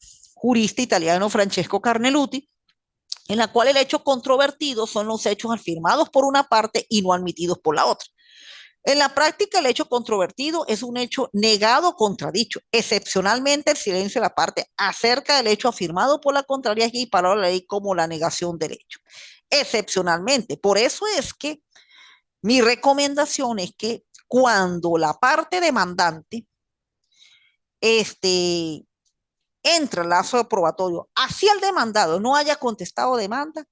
jurista italiano Francesco Carneluti, en la cual el hecho controvertido son los hechos afirmados por una parte y no admitidos por la otra. En la práctica, el hecho controvertido es un hecho negado o contradicho. Excepcionalmente, el silencio de la parte acerca del hecho afirmado por la contraria y para la ley como la negación del hecho. Excepcionalmente. Por eso es que mi recomendación es que cuando la parte demandante entra al lazo probatorio, así el demandado no haya contestado demanda,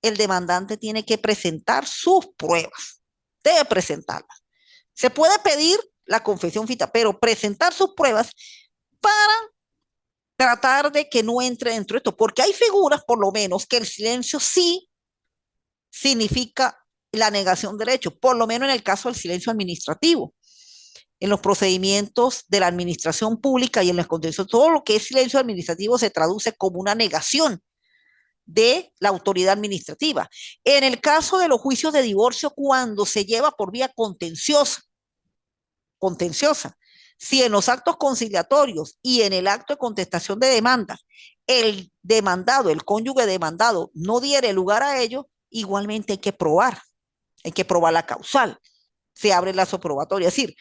el demandante tiene que presentar sus pruebas. Debe presentarlas. Se puede pedir la confesión ficta, pero presentar sus pruebas para tratar de que no entre dentro de esto, porque hay figuras, por lo menos, que el silencio sí significa la negación del hecho, por lo menos en el caso del silencio administrativo. En los procedimientos de la administración pública y en los contextos, todo lo que es silencio administrativo se traduce como una negación de la autoridad administrativa. En el caso de los juicios de divorcio, cuando se lleva por vía contenciosa, si en los actos conciliatorios y en el acto de contestación de demanda, el demandado, el cónyuge demandado, no diere lugar a ello, igualmente hay que probar la causal, se abre el lazo probatorio. Es decir,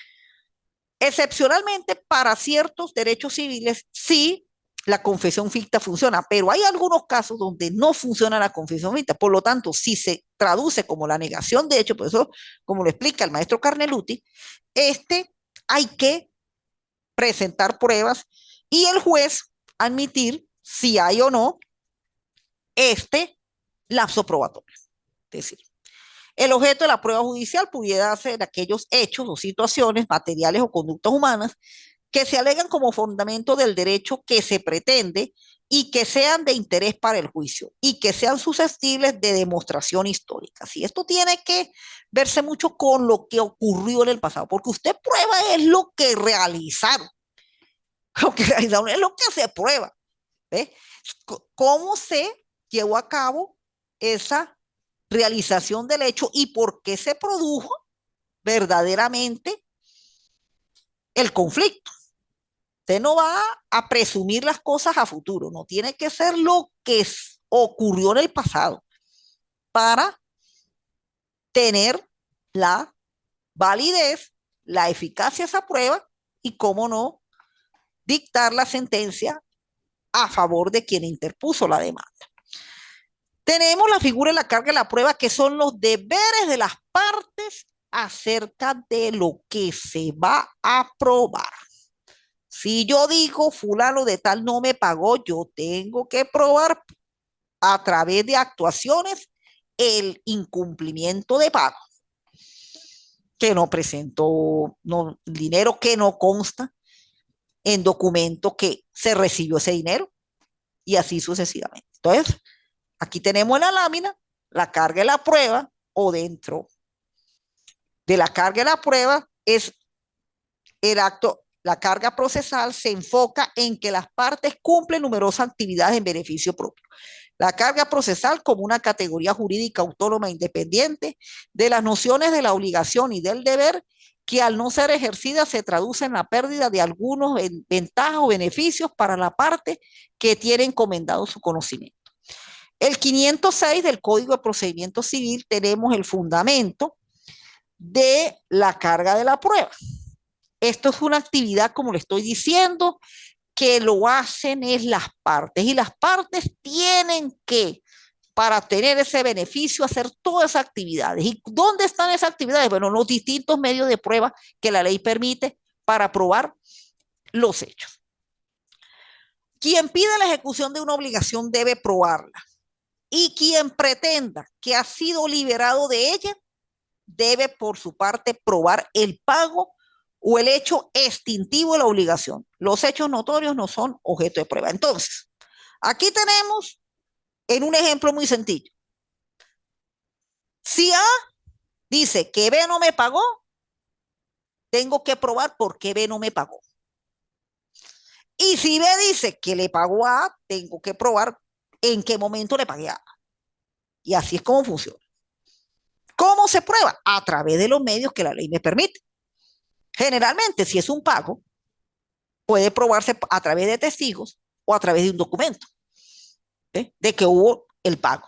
excepcionalmente para ciertos derechos civiles, sí, la confesión ficta funciona, pero hay algunos casos donde no funciona la confesión ficta. Por lo tanto, si se traduce como la negación de hecho, por eso, como lo explica el maestro Carneluti, hay que presentar pruebas y el juez admitir si hay o no lapso probatorio. Es decir, el objeto de la prueba judicial pudiera ser aquellos hechos o situaciones materiales o conductas humanas que se alegan como fundamento del derecho que se pretende y que sean de interés para el juicio y que sean susceptibles de demostración histórica. Si esto tiene que verse mucho con lo que ocurrió en el pasado, porque usted prueba es lo que realizaron, lo que realizaron es lo que se prueba. ¿Ves? ¿Cómo se llevó a cabo esa realización del hecho y por qué se produjo verdaderamente el conflicto? Usted no va a presumir las cosas a futuro, no tiene que ser lo que ocurrió en el pasado para tener la validez, la eficacia de esa prueba y, cómo no, dictar la sentencia a favor de quien interpuso la demanda. Tenemos la figura de la carga de la prueba, que son los deberes de las partes acerca de lo que se va a probar. Si yo digo fulano de tal no me pagó, yo tengo que probar a través de actuaciones el incumplimiento de pago, que no presentó dinero que no consta en documento que se recibió ese dinero y así sucesivamente. Entonces, aquí tenemos en la lámina la carga de la prueba, o dentro de la carga de la prueba es el acto. La carga procesal se enfoca en que las partes cumplen numerosas actividades en beneficio propio. La carga procesal como una categoría jurídica autónoma e independiente de las nociones de la obligación y del deber, que al no ser ejercida se traduce en la pérdida de algunos ventajas o beneficios para la parte que tiene encomendado su conocimiento. El 506 del Código de Procedimiento Civil tenemos el fundamento de la carga de la prueba. Esto es una actividad, como le estoy diciendo, que lo hacen es las partes, y las partes tienen que, para tener ese beneficio, hacer todas esas actividades. ¿Y dónde están esas actividades? Bueno, los distintos medios de prueba que la ley permite para probar los hechos. Quien pide la ejecución de una obligación debe probarla, y quien pretenda que ha sido liberado de ella debe, por su parte, probar el pago o el hecho extintivo de la obligación. Los hechos notorios no son objeto de prueba. Entonces, aquí tenemos en un ejemplo muy sencillo. Si A dice que B no me pagó, tengo que probar por qué B no me pagó. Y si B dice que le pagó a A, tengo que probar en qué momento le pagué a A. Y así es como funciona. ¿Cómo se prueba? A través de los medios que la ley me permite. Generalmente, si es un pago, puede probarse a través de testigos o a través de un documento, ¿ve? De que hubo el pago.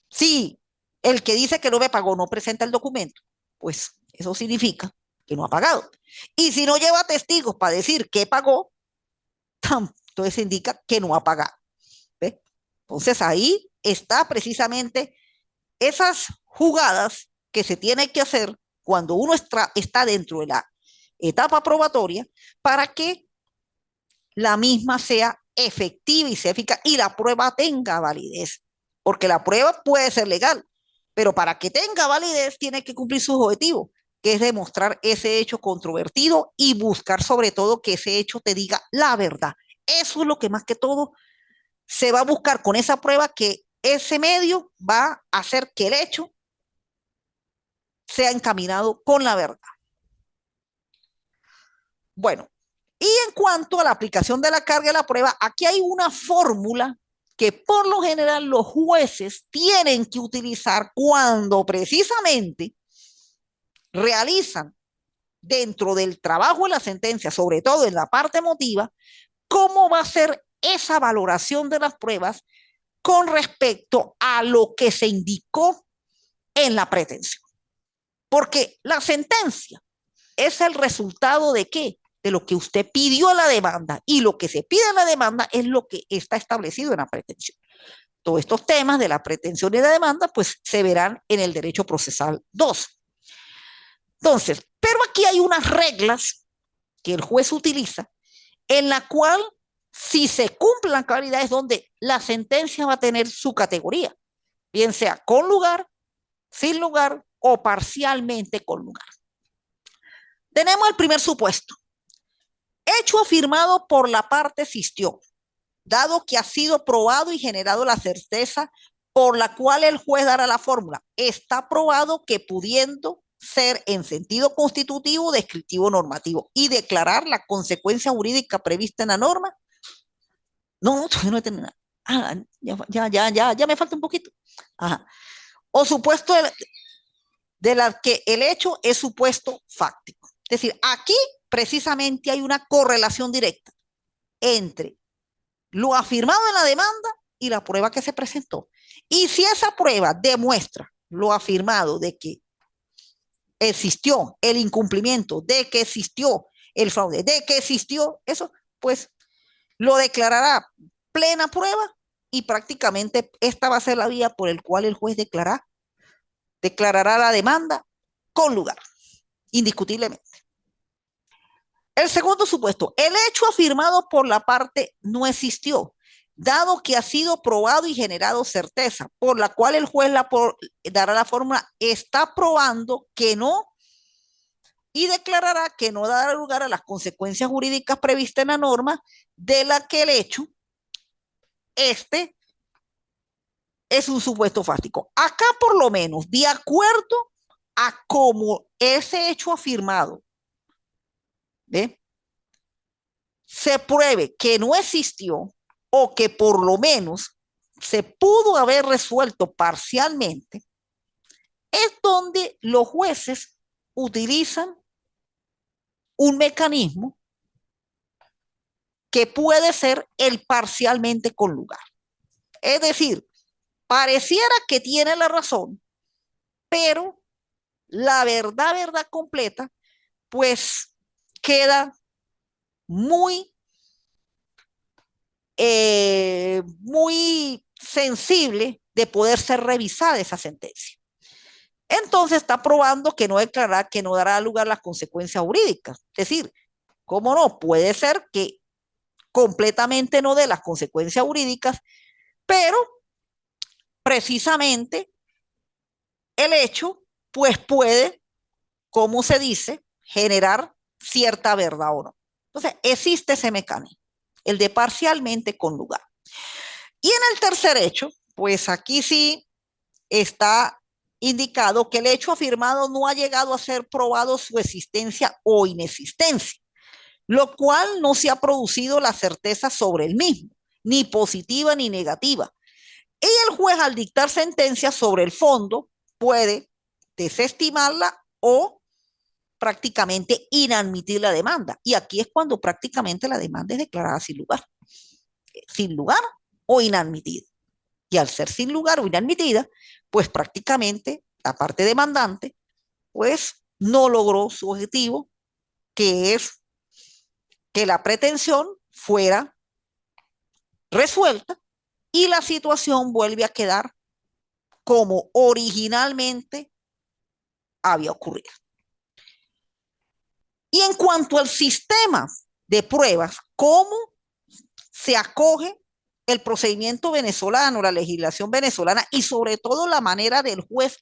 Si el que dice que no me pagó no presenta el documento, pues eso significa que no ha pagado. Y si no lleva testigos para decir que pagó, entonces indica que no ha pagado. ¿Ve? Entonces ahí está precisamente esas jugadas que se tienen que hacer cuando uno está dentro de la etapa probatoria para que la misma sea efectiva y sea eficaz y la prueba tenga validez. Porque la prueba puede ser legal, pero para que tenga validez tiene que cumplir sus objetivos, que es demostrar ese hecho controvertido y buscar sobre todo que ese hecho te diga la verdad. Eso es lo que más que todo se va a buscar con esa prueba, que ese medio va a hacer que el hecho sea encaminado con la verdad. Bueno, y en cuanto a la aplicación de la carga de la prueba, aquí hay una fórmula que por lo general los jueces tienen que utilizar cuando precisamente realizan dentro del trabajo de la sentencia, sobre todo en la parte emotiva, cómo va a ser esa valoración de las pruebas con respecto a lo que se indicó en la pretensión. Porque la sentencia es el resultado de qué? De lo que usted pidió en la demanda, y lo que se pide en la demanda es lo que está establecido en la pretensión. Todos estos temas de la pretensión y la demanda pues se verán en el derecho procesal 2. Entonces, pero aquí hay unas reglas que el juez utiliza en la cual, si se cumplen las cabalidades, es donde la sentencia va a tener su categoría, bien sea con lugar, sin lugar o parcialmente con lugar. Tenemos el primer supuesto. Hecho afirmado por la parte existió, dado que ha sido probado y generado la certeza por la cual el juez dará la fórmula. Está probado que pudiendo ser en sentido constitutivo, descriptivo, normativo y declarar la consecuencia jurídica prevista en la norma. No, todavía no he terminado. Ah, ya me falta un poquito. Ajá. O supuesto de la que el hecho es supuesto fáctico. Es decir, aquí precisamente hay una correlación directa entre lo afirmado en la demanda y la prueba que se presentó. Y si esa prueba demuestra lo afirmado de que existió el incumplimiento, de que existió el fraude, de que existió eso, pues lo declarará plena prueba y prácticamente esta va a ser la vía por el cual el juez declarará la demanda con lugar, indiscutiblemente. El segundo supuesto, el hecho afirmado por la parte no existió, dado que ha sido probado y generado certeza, por la cual el juez dará la fórmula, está probando que no, y declarará que no dará lugar a las consecuencias jurídicas previstas en la norma, de la que el hecho es un supuesto fáctico. Acá, por lo menos, de acuerdo a cómo ese hecho afirmado, ¿ve?, se pruebe que no existió, o que por lo menos se pudo haber resuelto parcialmente, es donde los jueces utilizan un mecanismo que puede ser el parcialmente con lugar. Es decir, pareciera que tiene la razón, pero la verdad completa, pues queda muy muy sensible de poder ser revisada esa sentencia. Entonces está probando que no declarará, que no dará lugar a las consecuencias jurídicas. Es decir, ¿cómo no? Puede ser que completamente no dé las consecuencias jurídicas, pero precisamente el hecho, pues puede, como se dice, generar cierta verdad o no. Entonces, existe ese mecanismo, el de parcialmente con lugar. Y en el tercer hecho, pues aquí sí está indicado que el hecho afirmado no ha llegado a ser probado su existencia o inexistencia, lo cual no se ha producido la certeza sobre el mismo, ni positiva ni negativa. Y el juez, al dictar sentencia sobre el fondo, puede desestimarla o prácticamente inadmitir la demanda. Y aquí es cuando prácticamente la demanda es declarada sin lugar. sin lugar o inadmitida. Y al ser sin lugar o inadmitida, pues prácticamente la parte demandante, pues no logró su objetivo, que es que la pretensión fuera resuelta y la situación vuelve a quedar como originalmente había ocurrido. Y en cuanto al sistema de pruebas, ¿cómo se acoge el procedimiento venezolano, la legislación venezolana y sobre todo la manera del juez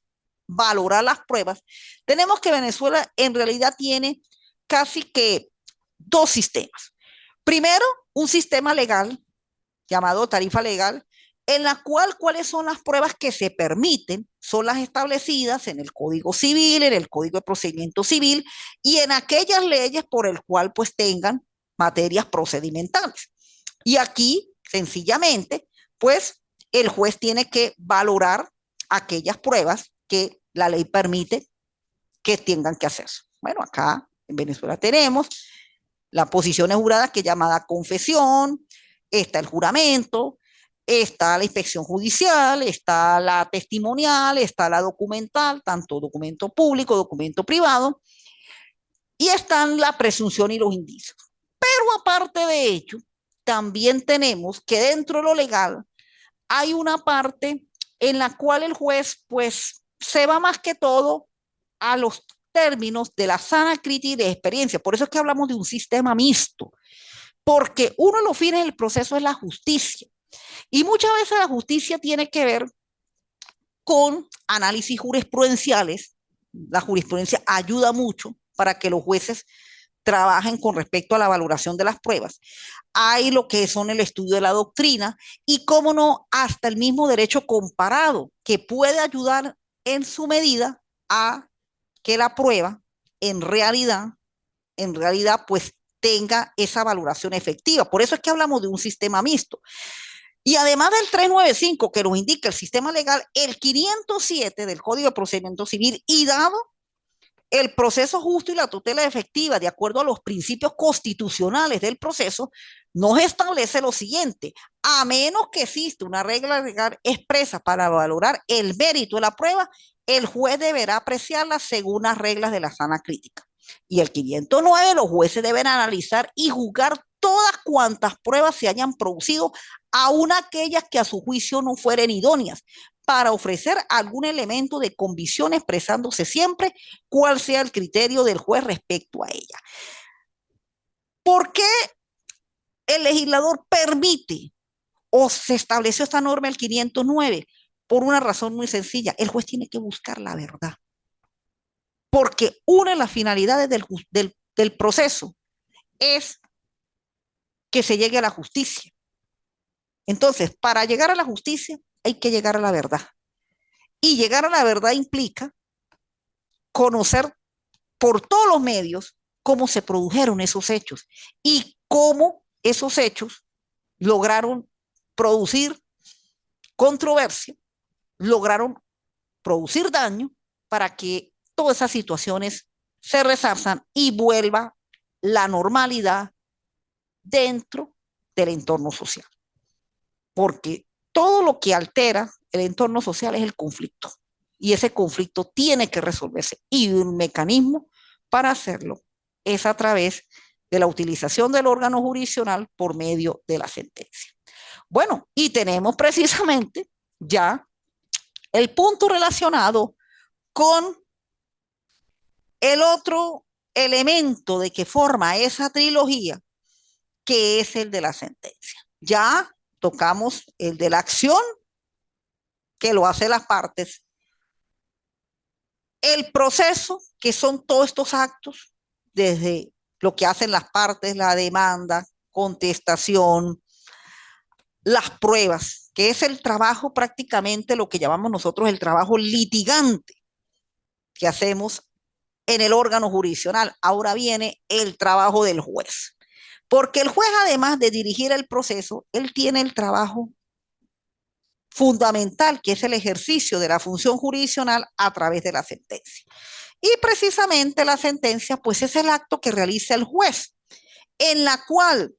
valorar las pruebas? Tenemos que Venezuela en realidad tiene casi que dos sistemas. Primero, un sistema legal llamado tarifa legal, en la cual cuáles son las pruebas que se permiten, son las establecidas en el Código Civil, en el Código de Procedimiento Civil y en aquellas leyes por el cual pues tengan materias procedimentales. Y aquí, sencillamente, pues el juez tiene que valorar aquellas pruebas que la ley permite que tengan que hacerse. Bueno, acá en Venezuela tenemos las posiciones juradas que es llamada confesión, está el juramento, está la inspección judicial, está la testimonial, está la documental, tanto documento público, documento privado, y están la presunción y los indicios. Pero aparte de ello, también tenemos que dentro de lo legal hay una parte en la cual el juez pues se va más que todo a los términos de la sana crítica y de experiencia. Por eso es que hablamos de un sistema mixto, porque uno de los fines del proceso es la justicia. Y muchas veces la justicia tiene que ver con análisis jurisprudenciales. La jurisprudencia ayuda mucho para que los jueces trabajen con respecto a la valoración de las pruebas. Hay lo que son el estudio de la doctrina y, cómo no, hasta el mismo derecho comparado, que puede ayudar en su medida a que la prueba en realidad, pues tenga esa valoración efectiva. Por eso es que hablamos de un sistema mixto. Y además del 395 que nos indica el sistema legal, el 507 del Código de Procedimiento Civil, y dado el proceso justo y la tutela efectiva, de acuerdo a los principios constitucionales del proceso, nos establece lo siguiente: a menos que exista una regla legal expresa para valorar el mérito de la prueba, el juez deberá apreciarla según las reglas de la sana crítica. Y el 509, los jueces deben analizar y juzgar todas cuantas pruebas se hayan producido, aun aquellas que a su juicio no fueren idóneas, para ofrecer algún elemento de convicción, expresándose siempre cuál sea el criterio del juez respecto a ella. ¿Por qué el legislador permite o se estableció esta norma el 509? Por una razón muy sencilla: el juez tiene que buscar la verdad, porque una de las finalidades del proceso es que se llegue a la justicia. Entonces, para llegar a la justicia hay que llegar a la verdad. Y llegar a la verdad implica conocer por todos los medios cómo se produjeron esos hechos y cómo esos hechos lograron producir controversia, lograron producir daño, para que todas esas situaciones se resarzan y vuelva la normalidad dentro del entorno social. Porque todo lo que altera el entorno social es el conflicto. Y ese conflicto tiene que resolverse. Y un mecanismo para hacerlo es a través de la utilización del órgano jurisdiccional por medio de la sentencia. Bueno, y tenemos precisamente ya el punto relacionado con el otro elemento de que forma esa trilogía, que es el de la sentencia. Ya tocamos el de la acción, que lo hacen las partes, el proceso, que son todos estos actos, desde lo que hacen las partes, la demanda, contestación, las pruebas, que es el trabajo prácticamente lo que llamamos nosotros el trabajo litigante que hacemos en el órgano jurisdiccional. Ahora viene el trabajo del juez, porque el juez, además de dirigir el proceso, él tiene el trabajo fundamental, que es el ejercicio de la función jurisdiccional a través de la sentencia. Y precisamente la sentencia, pues es el acto que realiza el juez, en la cual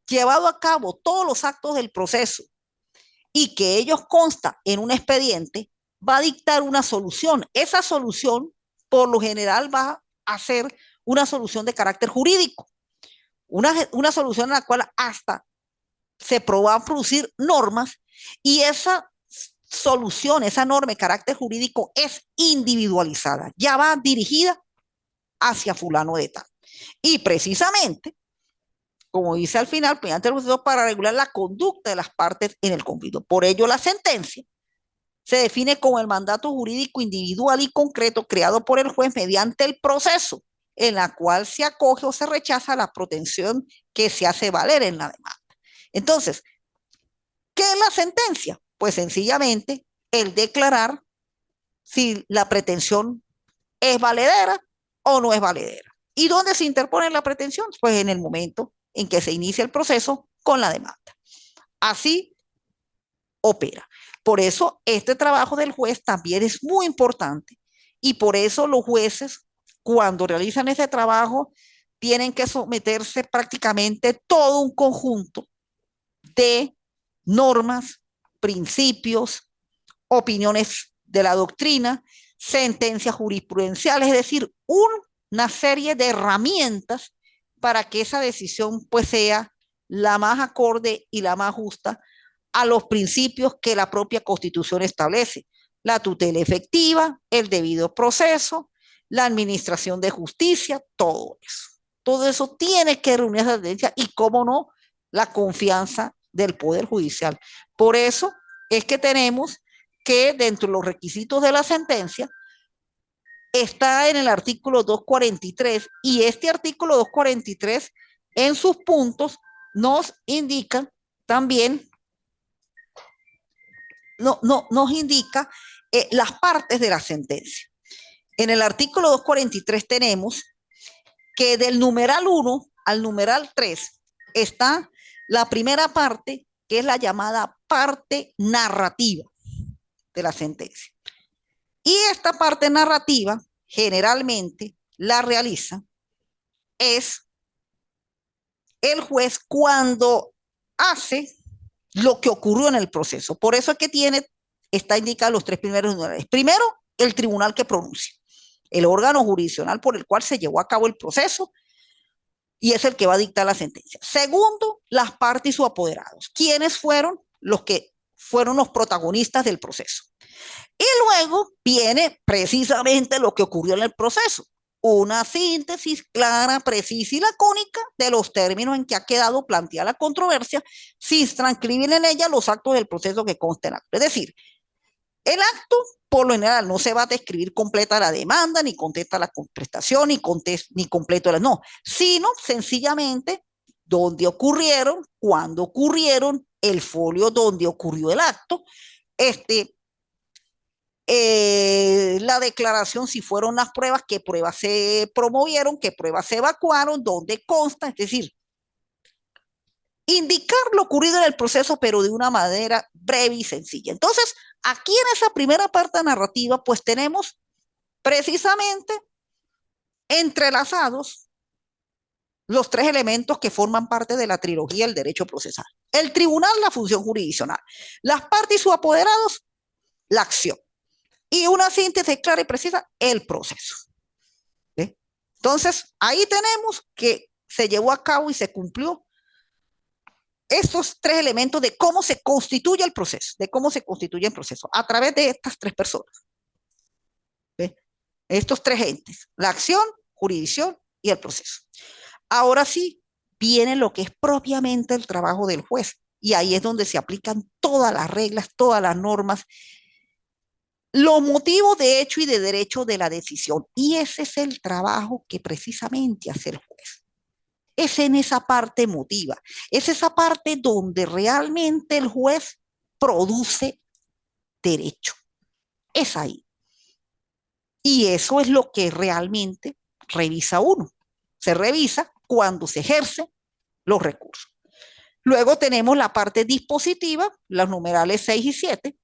llevado a cabo todos los actos del proceso y que ellos constan en un expediente, va a dictar una solución. Esa solución, por lo general, va a ser una solución de carácter jurídico, una solución en la cual hasta se va a producir normas y esa solución, esa norma de carácter jurídico es individualizada, ya va dirigida hacia fulano de tal. Y precisamente, como dice al final, mediante el proceso para regular la conducta de las partes en el conflicto. Por ello, la sentencia se define como el mandato jurídico individual y concreto creado por el juez mediante el proceso en la cual se acoge o se rechaza la protección que se hace valer en la demanda. Entonces, ¿qué es la sentencia? Pues sencillamente el declarar si la pretensión es valedera o no es valedera. ¿Y dónde se interpone la pretensión? Pues en el momento en que se inicia el proceso con la demanda. Así opera. Por eso este trabajo del juez también es muy importante y por eso los jueces cuando realizan ese trabajo tienen que someterse prácticamente todo un conjunto de normas, principios, opiniones de la doctrina, sentencias jurisprudenciales, es decir, una serie de herramientas para que esa decisión pues sea la más acorde y la más justa a los principios que la propia Constitución establece. La tutela efectiva, el debido proceso, la administración de justicia, todo eso. Todo eso tiene que reunir esa tendencia y, cómo no, la confianza del Poder Judicial. Por eso es que tenemos que dentro de los requisitos de la sentencia está en el artículo 243 y este artículo 243 en sus puntos nos indica también nos indica las partes de la sentencia. En el artículo 243 tenemos que del numeral 1 al numeral 3 está la primera parte, que es la llamada parte narrativa de la sentencia. Y esta parte narrativa generalmente la realiza es el juez cuando hace lo que ocurrió en el proceso. Por eso es que está indicado los tres primeros numerales. Primero, el tribunal que pronuncia, el órgano jurisdiccional por el cual se llevó a cabo el proceso y es el que va a dictar la sentencia. Segundo, las partes y sus apoderados. ¿Quiénes fueron los que fueron los protagonistas del proceso? Y luego viene precisamente lo que ocurrió en el proceso. Una síntesis clara, precisa y lacónica de los términos en que ha quedado planteada la controversia, sin transcribir en ella los actos del proceso que consten. Es decir, el acto, por lo general, no se va a describir completa la demanda, ni contesta la prestación, ni completo la no, sino sencillamente dónde ocurrieron, cuándo ocurrieron, el folio donde ocurrió el acto, la declaración, si fueron las pruebas, qué pruebas se promovieron, qué pruebas se evacuaron, dónde consta, es decir, indicar lo ocurrido en el proceso, pero de una manera breve y sencilla. Entonces, aquí en esa primera parte narrativa, pues tenemos precisamente entrelazados los tres elementos que forman parte de la trilogía del derecho procesal. El tribunal, la función jurisdiccional. Las partes y sus apoderados, la acción. Y una síntesis clara y precisa, el proceso. ¿Sí? Entonces, ahí tenemos que se llevó a cabo y se cumplió estos tres elementos de cómo se constituye el proceso, a través de estas tres personas. ¿Sí? Estos tres entes, la acción, jurisdicción y el proceso. Ahora sí, viene lo que es propiamente el trabajo del juez, y ahí es donde se aplican todas las reglas, todas las normas, los motivos de hecho y de derecho de la decisión. Y ese es el trabajo que precisamente hace el juez. Es en esa parte emotiva, es esa parte donde realmente el juez produce derecho. Es ahí. Y eso es lo que realmente revisa uno. Se revisa cuando se ejercen los recursos. Luego tenemos la parte dispositiva, los numerales 6 y 7,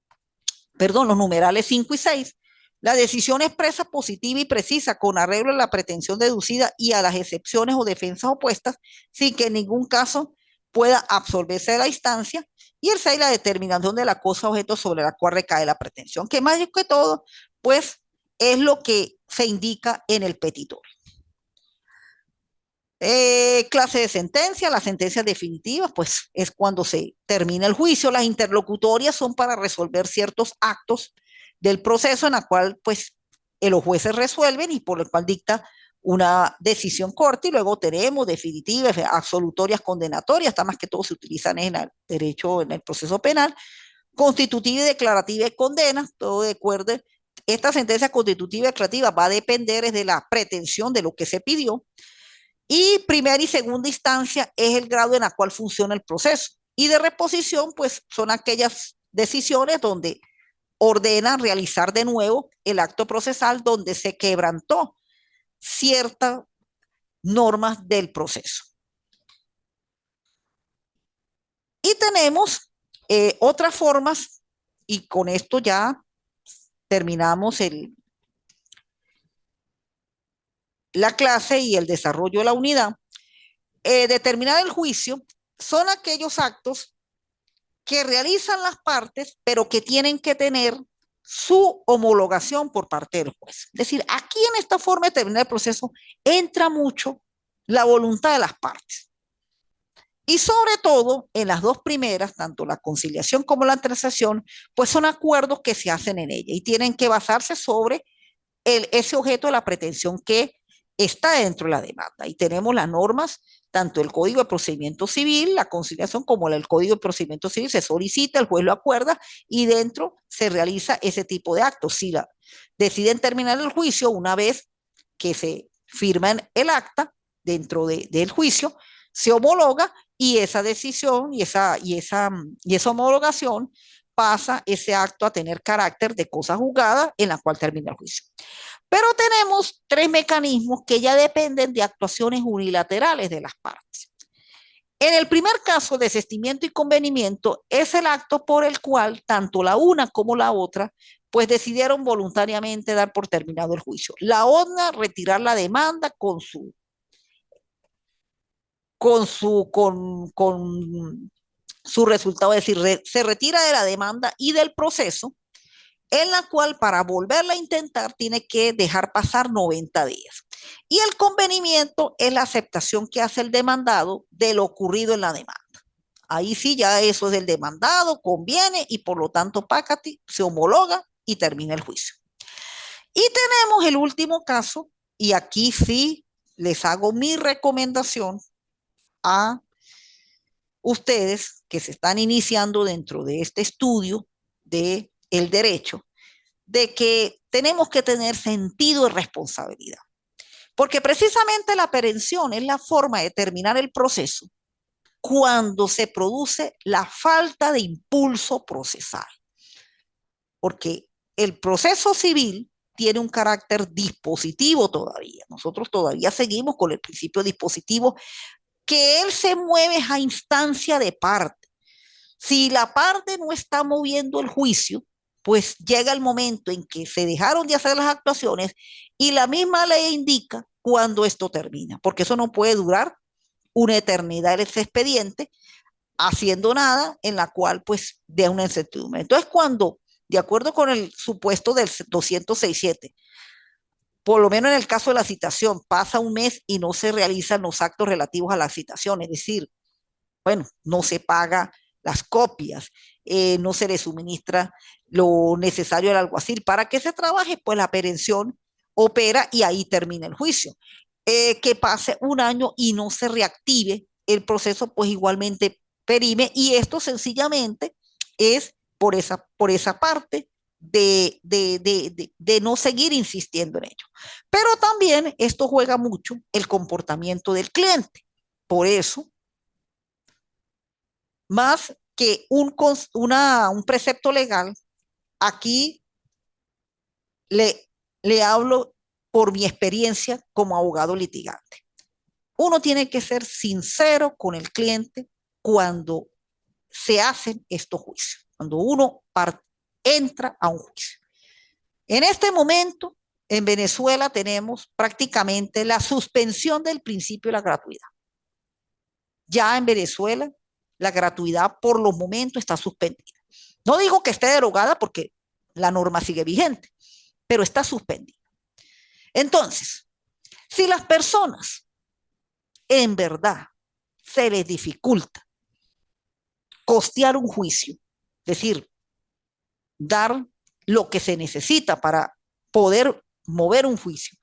los numerales 5 y 6, la decisión expresa positiva y precisa con arreglo a la pretensión deducida y a las excepciones o defensas opuestas, sin que en ningún caso pueda absolverse de la instancia, y el 6, la determinación de la cosa objeto sobre la cual recae la pretensión, que más que todo, pues es lo que se indica en el petitorio. Clase de sentencia, las sentencias definitivas, pues es cuando se termina el juicio. Las interlocutorias son para resolver ciertos actos del proceso en la cual pues los jueces resuelven y por el cual dicta una decisión corta, y luego tenemos definitivas, absolutorias, condenatorias, está más que todo se utilizan en el derecho, en el proceso penal, constitutiva y declarativa y condena, todo de acuerdo. Esta sentencia constitutiva y declarativa va a depender de la pretensión de lo que se pidió, y primera y segunda instancia es el grado en el cual funciona el proceso. Y de reposición, pues son aquellas decisiones donde ordenan realizar de nuevo el acto procesal donde se quebrantó ciertas normas del proceso. Y tenemos otras formas, y con esto ya terminamos la clase y el desarrollo de la unidad. Determinar el juicio son aquellos actos que realizan las partes, pero que tienen que tener su homologación por parte del juez. Es decir, aquí en esta forma de terminar el proceso entra mucho la voluntad de las partes. Y sobre todo, en las dos primeras, tanto la conciliación como la transacción, pues son acuerdos que se hacen en ella y tienen que basarse sobre ese objeto de la pretensión que está dentro de la demanda. Y tenemos las normas, tanto el Código de Procedimiento Civil, la conciliación, como el Código de Procedimiento Civil, se solicita, el juez lo acuerda y dentro se realiza ese tipo de actos. Si deciden terminar el juicio, una vez que se firma el acta dentro del juicio, se homologa, y esa decisión y esa homologación pasa ese acto a tener carácter de cosa juzgada en la cual termina el juicio. Pero tenemos tres mecanismos que ya dependen de actuaciones unilaterales de las partes. En el primer caso, desistimiento y convenimiento es el acto por el cual tanto la una como la otra pues decidieron voluntariamente dar por terminado el juicio. La una, retirar la demanda con su resultado, es decir, se retira de la demanda y del proceso, en la cual para volverla a intentar tiene que dejar pasar 90 días. Y el convenimiento es la aceptación que hace el demandado de lo ocurrido en la demanda. Ahí sí ya eso es del demandado, conviene, y por lo tanto Pácate se homologa y termina el juicio. Y tenemos el último caso, y aquí sí les hago mi recomendación a ustedes que se están iniciando dentro de este estudio de el derecho, de que tenemos que tener sentido de responsabilidad, porque precisamente la aprehensión es la forma de terminar el proceso cuando se produce la falta de impulso procesal, porque el proceso civil tiene un carácter dispositivo todavía. Nosotros todavía seguimos con el principio dispositivo, que él se mueve a instancia de parte. Si la parte no está moviendo el juicio, pues llega el momento en que se dejaron de hacer las actuaciones y la misma ley indica cuándo esto termina, porque eso no puede durar una eternidad en ese expediente haciendo nada, en la cual pues dé una incertidumbre. Entonces, cuando, de acuerdo con el supuesto del 267, por lo menos en el caso de la citación, pasa un mes y no se realizan los actos relativos a la citación, es decir, bueno, no se paga las copias, no se le suministra lo necesario al alguacil para que se trabaje, pues la aprehensión opera y ahí termina el juicio. Que pase un año y no se reactive el proceso, pues igualmente perime, y esto sencillamente es por esa parte de no seguir insistiendo en ello. Pero también esto juega mucho el comportamiento del cliente. Por eso, más que un precepto legal, aquí le hablo por mi experiencia como abogado litigante. Uno tiene que ser sincero con el cliente cuando se hacen estos juicios, cuando uno entra a un juicio. En este momento, en Venezuela tenemos prácticamente la suspensión del principio de la gratuidad. Ya en Venezuela la gratuidad por los momentos está suspendida. No digo que esté derogada porque la norma sigue vigente, pero está suspendida. Entonces, si las personas en verdad se les dificulta costear un juicio, es decir, dar lo que se necesita para poder mover un juicio,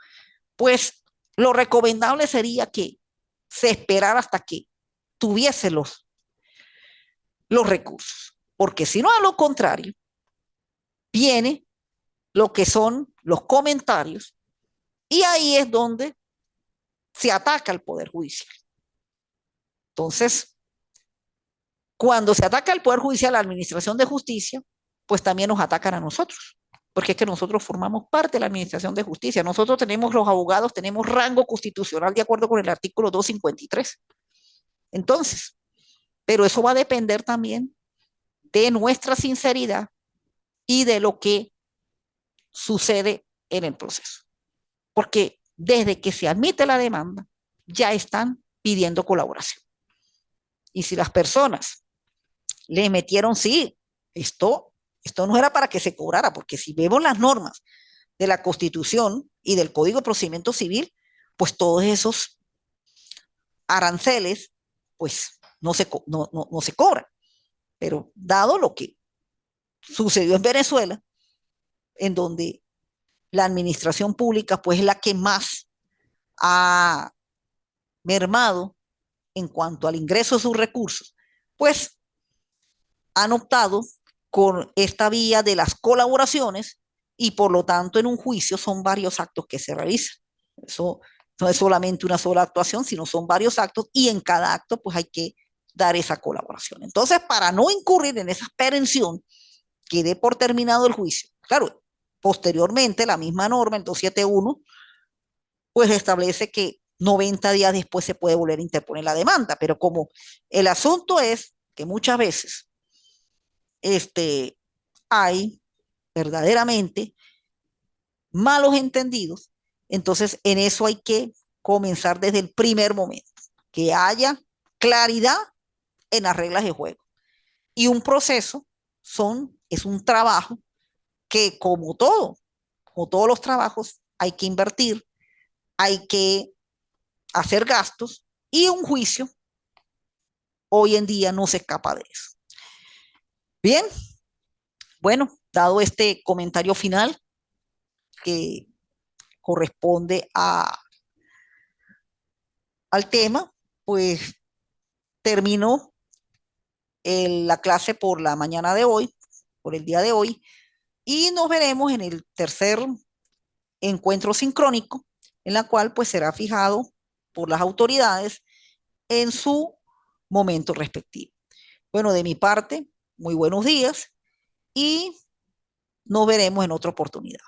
pues lo recomendable sería que se esperara hasta que tuviese los recursos, porque si no, a lo contrario, viene lo que son los comentarios y ahí es donde se ataca al Poder Judicial. Entonces, cuando se ataca al Poder Judicial, a la Administración de Justicia, pues también nos atacan a nosotros, porque es que nosotros formamos parte de la Administración de Justicia. Nosotros tenemos, los abogados, tenemos rango constitucional de acuerdo con el artículo 253. Entonces, pero eso va a depender también de nuestra sinceridad y de lo que sucede en el proceso. Porque desde que se admite la demanda, ya están pidiendo colaboración. Y si las personas le metieron, sí, esto no era para que se cobrara, porque si vemos las normas de la Constitución y del Código de Procedimiento Civil, pues todos esos aranceles, pues no se cobran. Pero dado lo que sucedió en Venezuela, en donde la administración pública pues es la que más ha mermado en cuanto al ingreso de sus recursos, pues han optado con esta vía de las colaboraciones y por lo tanto en un juicio son varios actos que se realizan. Eso no es solamente una sola actuación, sino son varios actos y en cada acto pues hay que dar esa colaboración. Entonces, para no incurrir en esa perención, que dé por terminado el juicio. Claro, posteriormente la misma norma, el 271, pues establece que 90 días después se puede volver a interponer la demanda, pero como el asunto es que muchas veces hay verdaderamente malos entendidos, entonces en eso hay que comenzar desde el primer momento, que haya claridad en las reglas de juego. Y un proceso es un trabajo que como todos los trabajos, hay que invertir, hay que hacer gastos y un juicio hoy en día no se escapa de eso. Bien, bueno, dado este comentario final que corresponde al tema, pues termino la clase por la mañana de hoy, por el día de hoy, y nos veremos en el tercer encuentro sincrónico, en la cual pues será fijado por las autoridades en su momento respectivo. Bueno, de mi parte, muy buenos días y nos veremos en otra oportunidad.